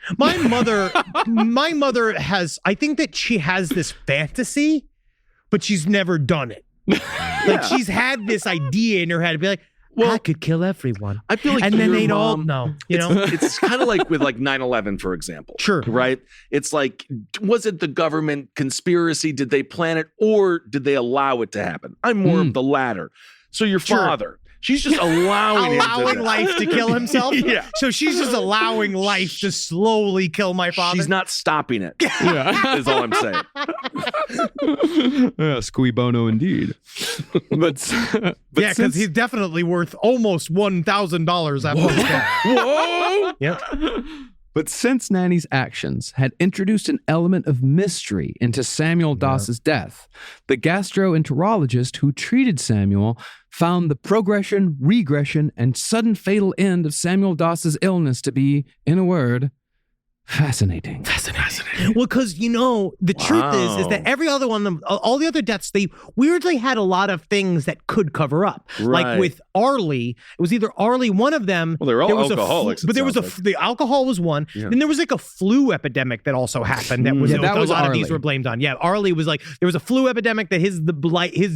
My mother has, I think that she has this fantasy, but she's never done it. Like she's had this idea in her head to be like, I could kill everyone. I feel like And then your they'd all mom- know, you know? It's kind of like with like 9/11, for example. Sure. Right? It's like, was it the government conspiracy? Did they plan it or did they allow it to happen? I'm more of the latter. So your Sure. father, she's just allowing him to life to kill himself. Yeah. So she's just allowing life to slowly kill my father. She's not stopping it. Yeah. Is all I'm saying. Squee bono indeed. but yeah, because since- he's definitely worth almost $1,000 after his death. Whoa! Yep. But since Nannie's actions had introduced an element of mystery into Samuel Doss's death, the gastroenterologist who treated Samuel found the progression, regression, and sudden fatal end of Samuel Doss's illness to be, in a word, Fascinating. Well, because the truth is that every other one, all the other deaths, they weirdly had a lot of things that could cover up. Right. Like with Arlie, it was either Arlie, one of them. Well, they're all there was alcoholics. But there was the alcohol was one. Yeah. Then there was like a flu epidemic that also happened. That was, that a was lot Arlie. of these were blamed on. Yeah, Arlie was like there was a flu epidemic that his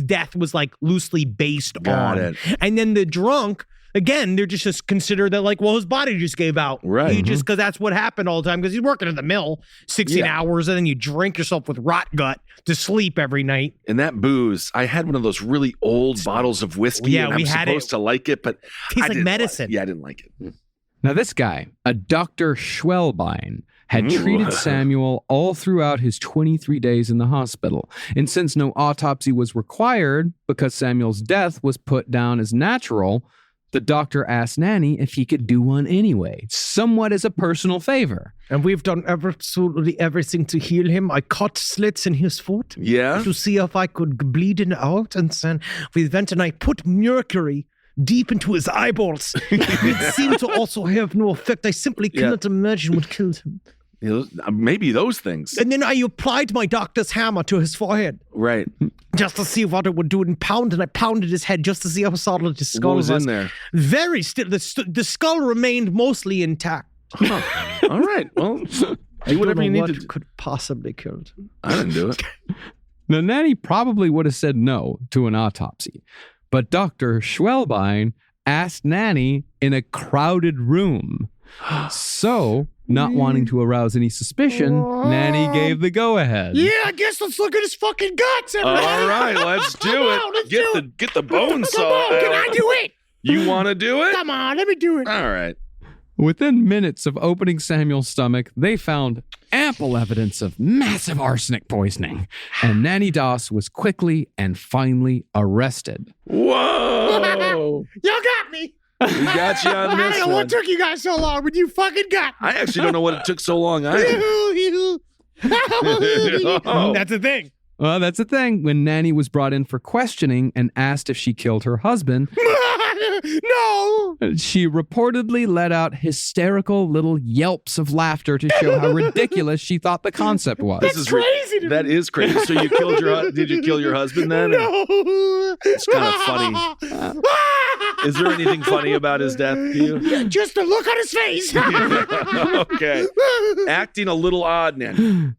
death was like loosely based Got on. it. And then the drunk. Again, they're just consider that like, well, his body just gave out. Right. He just because that's what happened all the time because he's working in the mill 16 hours and then you drink yourself with rot gut to sleep every night. And that booze, I had one of those really old bottles of whiskey. Yeah, and we I'm had supposed to like it, but Tastes like medicine. I didn't like it. Now, this guy, a Dr. Schwelbein, had treated Samuel all throughout his 23 days in the hospital. And since no autopsy was required because Samuel's death was put down as natural, the doctor asked Nannie if he could do one anyway, somewhat as a personal favor. And we've done absolutely everything to heal him. I cut slits in his foot Yeah? to see if I could bleed it out. And then we went and I put mercury deep into his eyeballs. It seemed to also have no effect. I simply cannot imagine what killed him. Maybe those things. And then I applied my doctor's hammer to his forehead. Right. Just to see what it would do and pound, and I pounded his head just to see how solid his skull What was in there? Very still. The skull remained mostly intact. Huh. All right. Well, do whatever you need to do. Could possibly kill him. I didn't do it. Now, Nannie probably would have said no to an autopsy, but Dr. Schwelbein asked Nannie in a crowded room. So, not wanting to arouse any suspicion, Nannie gave the go-ahead. Yeah, I guess let's look at his fucking guts. All right, let's do it. Get the bone saw. Can I do it? You want to do it? Come on, let me do it. All right. Within minutes of opening Samuel's stomach, they found ample evidence of massive arsenic poisoning, and Nannie Doss was quickly and finally arrested. Whoa! Y'all got me. We got you on I this don't know one. what took you guys so long, but you fucking got me. I actually don't know what it took so long either. Oh. That's the thing. Well, that's the thing. When Nannie was brought in for questioning and asked if she killed her husband, No. she reportedly let out hysterical little yelps of laughter to show how ridiculous she thought the concept was. This is crazy to That is crazy. So you killed did you kill your husband then? No. It's kind of funny. Is there anything funny about his death to you? Just the look on his face. Okay. Acting a little odd, Nannie.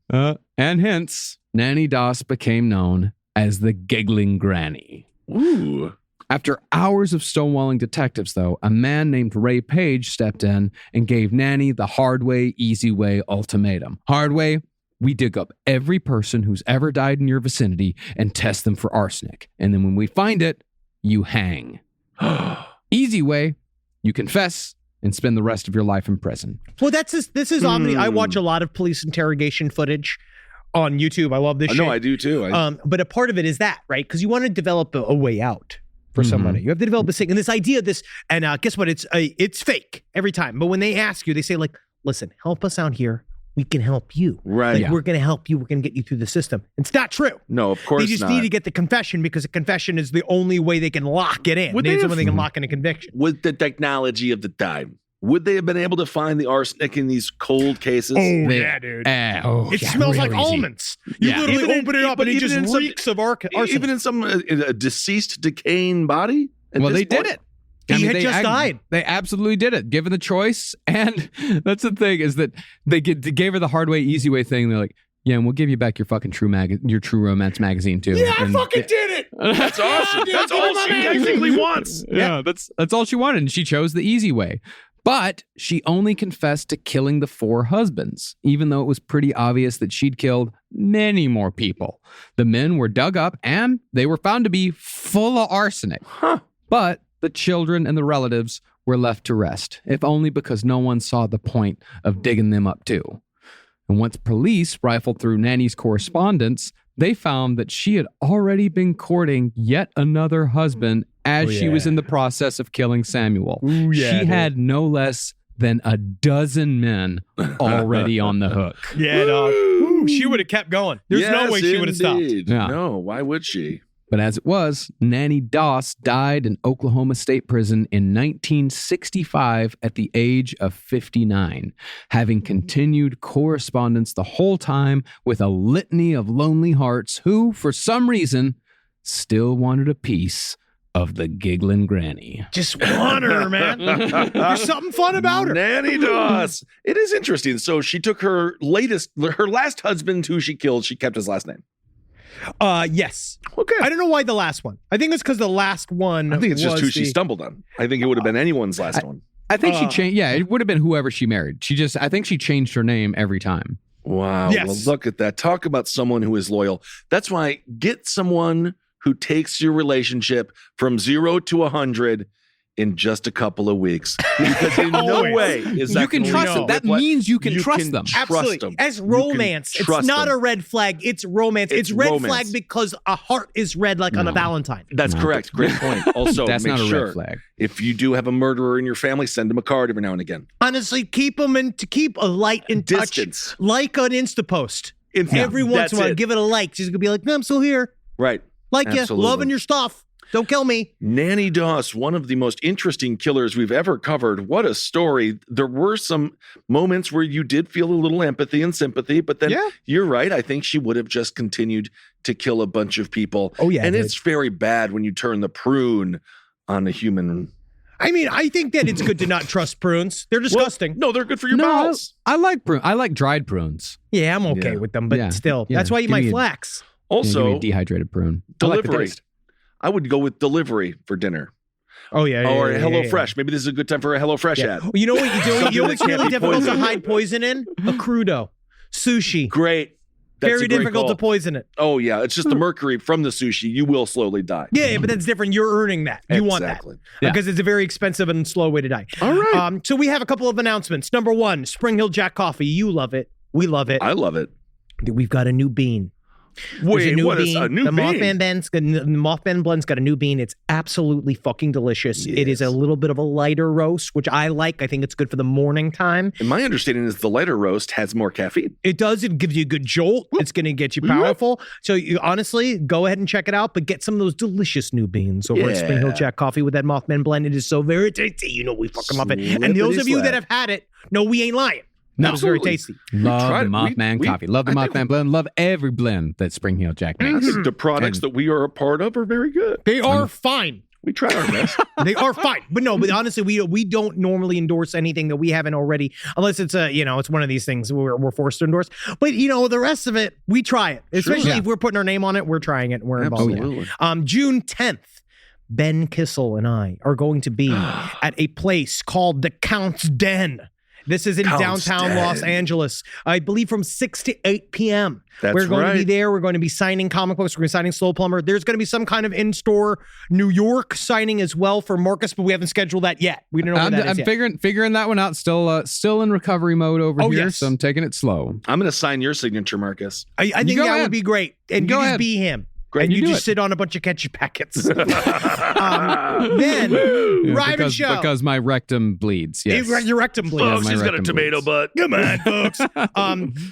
And hence, Nannie Doss became known as the Giggling Granny. Ooh. After hours of stonewalling detectives, though, a man named Ray Page stepped in and gave Nannie the hard way, easy way ultimatum. Hard way, we dig up every person who's ever died in your vicinity and test them for arsenic. And then when we find it, you hang. Easy way, you confess and spend the rest of your life in prison. Well, this is Omni. I watch a lot of police interrogation footage on YouTube. I love this shit. No, I do too. But a part of it is that, right? Because you want to develop a way out for somebody. You have to develop this thing. And this idea, and guess what? It's fake every time. But when they ask you, they say like, listen, help us out here. We can help you. Right. Like, Yeah. we're going to help you. We're going to get you through the system. It's not true. No, of course not. They just need to get the confession because a confession is the only way they can lock it in. Would They they need have- someone they can lock in a conviction. With the technology of the time, would they have been able to find the arsenic in these cold cases? Yeah, dude. It smells like almonds. You literally Even in- open it up but and it even just in some- reeks of arsenic. Even in some a deceased, decaying body? At Well, this they did point? it. He had just died. They absolutely did it, given the choice. And that's the thing is that they gave her the hard way, easy way thing. They're like, yeah, and we'll give you back your fucking your True Romance magazine too. Yeah, and, I fucking did it. That's awesome. dude, That's give all him my she magazine. technically wants. Yeah, that's all she wanted, and she chose the easy way. But she only confessed to killing the 4 husbands, even though it was pretty obvious that she'd killed many more people. The men were dug up, and they were found to be full of arsenic. But the children and the relatives were left to rest, if only because no one saw the point of digging them up too. And once police rifled through Nannie's correspondence, they found that she had already been courting yet another husband as she was in the process of killing Samuel. She had no less than a dozen men already on the hook. Yeah, dog. Ooh, she would have kept going. There's no way she would have stopped. indeed. Yeah. No, why would she? But as it was, Nannie Doss died in Oklahoma State Prison in 1965 at the age of 59, having continued correspondence the whole time with a litany of lonely hearts who, for some reason, still wanted a piece of the Giggling Granny. Just want her, man. There's something fun about her. Nannie Doss. It is interesting. So she took her last husband who she killed, she kept his last name. Yes. Okay. I don't know why the last one. I think it's because the last one. I think it's just who she the- stumbled on. I think it would have been anyone's last one. I think she changed. Yeah, it would have been whoever she married. I think she changed her name every time. Wow. Yes. Well, look at that. Talk about someone who is loyal. That's why get someone who takes your relationship from 0 to 100 in just a couple of weeks. Because in no Always. way is that You can gonna trust lead them. to That what- means you can trust them. trust Absolutely. them. As You can romance. It's trust not them. a red flag. It's romance. It's red romance. flag because a heart is red like on a No. Valentine. That's No. correct. Great point. Also, That's make not a sure red flag. if you do have a murderer in your family, send them a card every now and again. Honestly, keep them in to keep a light in Distance. touch. Like an Insta post. Yeah, Every once that's in a while, it. give it a like. She's gonna be like, no, I'm still here. Right. Like you, Absolutely. loving your stuff. Don't kill me. Nannie Doss, one of the most interesting killers we've ever covered. What a story. There were some moments where you did feel a little empathy and sympathy, but then Yeah. you're right. I think she would have just continued to kill a bunch of people. Oh, yeah, And dude. it's very bad when you turn the prune on a human. I mean, I think that it's good to not trust prunes. They're disgusting. Well, no, they're good for your No, bowels. I like prune. I like dried prunes. Yeah, I'm okay Yeah. with them, but Yeah. still, Yeah. that's why you Give might me a- flax. Give me Also, a dehydrated prune. I like the delivery. taste. I would go with delivery for dinner. Oh yeah, Or yeah, Hello yeah. Fresh. Maybe this is a good time for a Hello Fresh Yeah. ad. You know what you do? Something You know that what's can't really be difficult to poisoned. hide poison in? A crudo, sushi. Great. That's Very a great difficult call. to poison it. Oh, yeah. It's just the mercury from the sushi. You will slowly die. Yeah, but that's different. You're earning that. You want that. Exactly. Yeah. Because it's a very expensive and slow way to die. All right. So we have a couple of announcements. Number one, Spring Hill Jack Coffee. You love it. We love it. I love it. We've got a new bean. There's Wait, a new what is bean. a new the bean? Mothman blend's got a new bean. It's absolutely fucking delicious. It is a little bit of a lighter roast, which I like. I think it's good for the morning time. And my understanding is the lighter roast has more caffeine. It does. It gives you a good jolt. It's going to get you powerful. So you honestly go ahead and check it out, but get some of those delicious new beans over at Spring Hill Yeah. Jack Coffee with that Mothman blend. It is so very tasty. You know we fucking love it. And those of you that have had it, know we ain't lying. That was very Absolutely. tasty. Love tried the it. Mothman We- coffee. Love the I think Mothman blend. Love every blend that Spring Hill Jack I makes. think the products that we are a part of are very good. They are fine. We try our best. They are fine. But no, but honestly, we don't normally endorse anything that we haven't already, unless it's it's one of these things we're forced to endorse. But the rest of it, we try it. Especially Yeah. if we're putting our name on it, we're trying it. We're involved in it. Absolutely. June 10th, Ben Kissel and I are going to be at a place called the Count's Den. This is in Count's downtown Den. Los Angeles, I believe from 6 to 8 p.m. That's We're going to be right. there. We're going to be signing comic books. We're going to be signing Slow Plumber. There's going to be some kind of in-store New York signing as well for Marcus, but we haven't scheduled that yet. We don't know what that is I'm yet. figuring that one out. Still in recovery mode over Oh, here, yes. so I'm taking it slow. I'm going to sign your signature, Marcus. I think go that ahead. would be great. And Go you just ahead. be him. Great. And you do just it. sit on a bunch of ketchup packets. Then, Yeah, Ryman Show. because my rectum bleeds. Yes. Your rectum bleeds. Oh, Folks, my he's got a rectum tomato bleeds. butt. Come on, folks.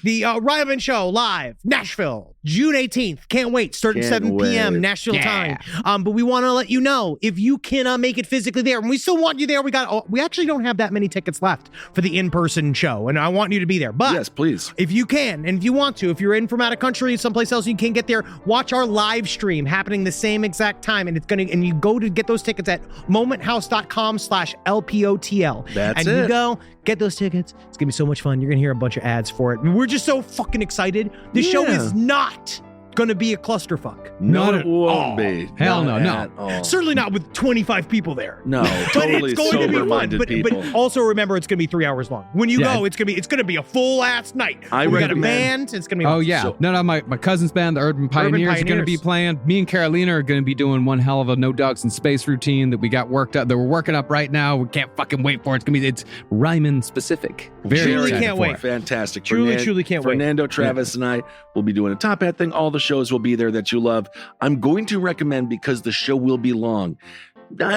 The Ryman Show live, Nashville, June 18th. Can't wait. Starting Can't 7 p.m. wait. Nashville Yeah. time. But we want to let you know if you cannot make it physically there, and we still want you there. We actually don't have that many tickets left for the in-person show, and I want you to be there. But Yes, please. if you can, and if you want to, if you're in from out of country, someplace else you can't get there, watch our live stream happening the same exact time. And you go to get those tickets at momenthouse.com/LPOTL. That's and you it. go get those tickets. It's gonna be so much fun. You're gonna hear a bunch of ads for it. And we're just so fucking excited. This show Yeah. is not gonna be a clusterfuck. No, Not it at won't be. Hell Not no, at all. Certainly not with 25 people there. No, But totally it's going to be fun. sober-minded But people. also remember, it's going to be 3 hours long. When you Yeah. go, it's going to be a full ass night. I We got a recommend- band. It's going to be Oh awesome. yeah, So- no, my cousin's band, the Urban Pioneers, are going to be Pioneers. playing. Me and Carolina are going to be doing one hell of a No Dogs in Space routine that we got worked up. That we're working up right now. We can't fucking wait for it. It's Ryman specific. Very Truly excited can't for wait. it. Fantastic. Truly can't wait. Fernando, Travis, and I will be doing a Top Hat thing. All the shows will be there that you love. I'm going to recommend, because the show will be long,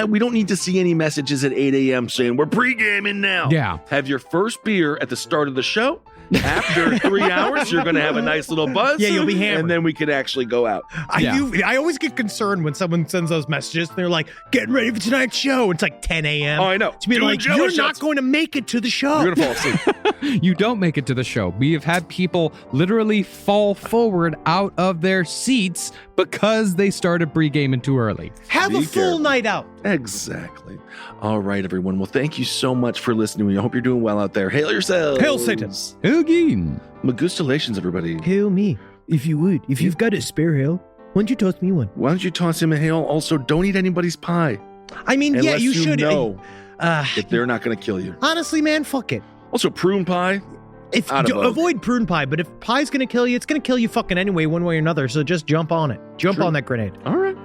we don't need to see any messages at 8 a.m. saying we're pre-gaming now. Yeah. Have your first beer at the start of the show. After 3 hours, you're going to have a nice little buzz. Yeah, you'll be hammered. And then we can actually go out. I always get concerned when someone sends those messages. They're like, getting ready for tonight's show. It's like 10 a.m. Oh, I know. To be like, you're not going to make it to the show. You're going to fall asleep. You don't make it to the show. We have had people literally fall forward out of their seats because they started pre-gaming too early. Have a full night out. Exactly. All right, everyone. Well, thank you so much for listening. I hope you're doing well out there. Hail yourselves. Hail Satan. Again. Magustalations, everybody. Hail me, if you would. If you've got a spare hail, why don't you toss me one? Why don't you toss him a hail? Also, don't eat anybody's pie. I mean, Unless yeah, you should. know if they're not going to kill you. Honestly, man, fuck it. Also, prune pie. Avoid prune pie, but if pie's going to kill you, it's going to kill you fucking anyway, one way or another. So just jump on it. Jump on that grenade. All right.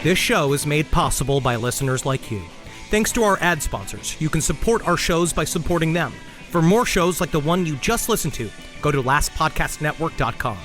This show is made possible by listeners like you. Thanks to our ad sponsors, you can support our shows by supporting them. For more shows like the one you just listened to, go to lastpodcastnetwork.com.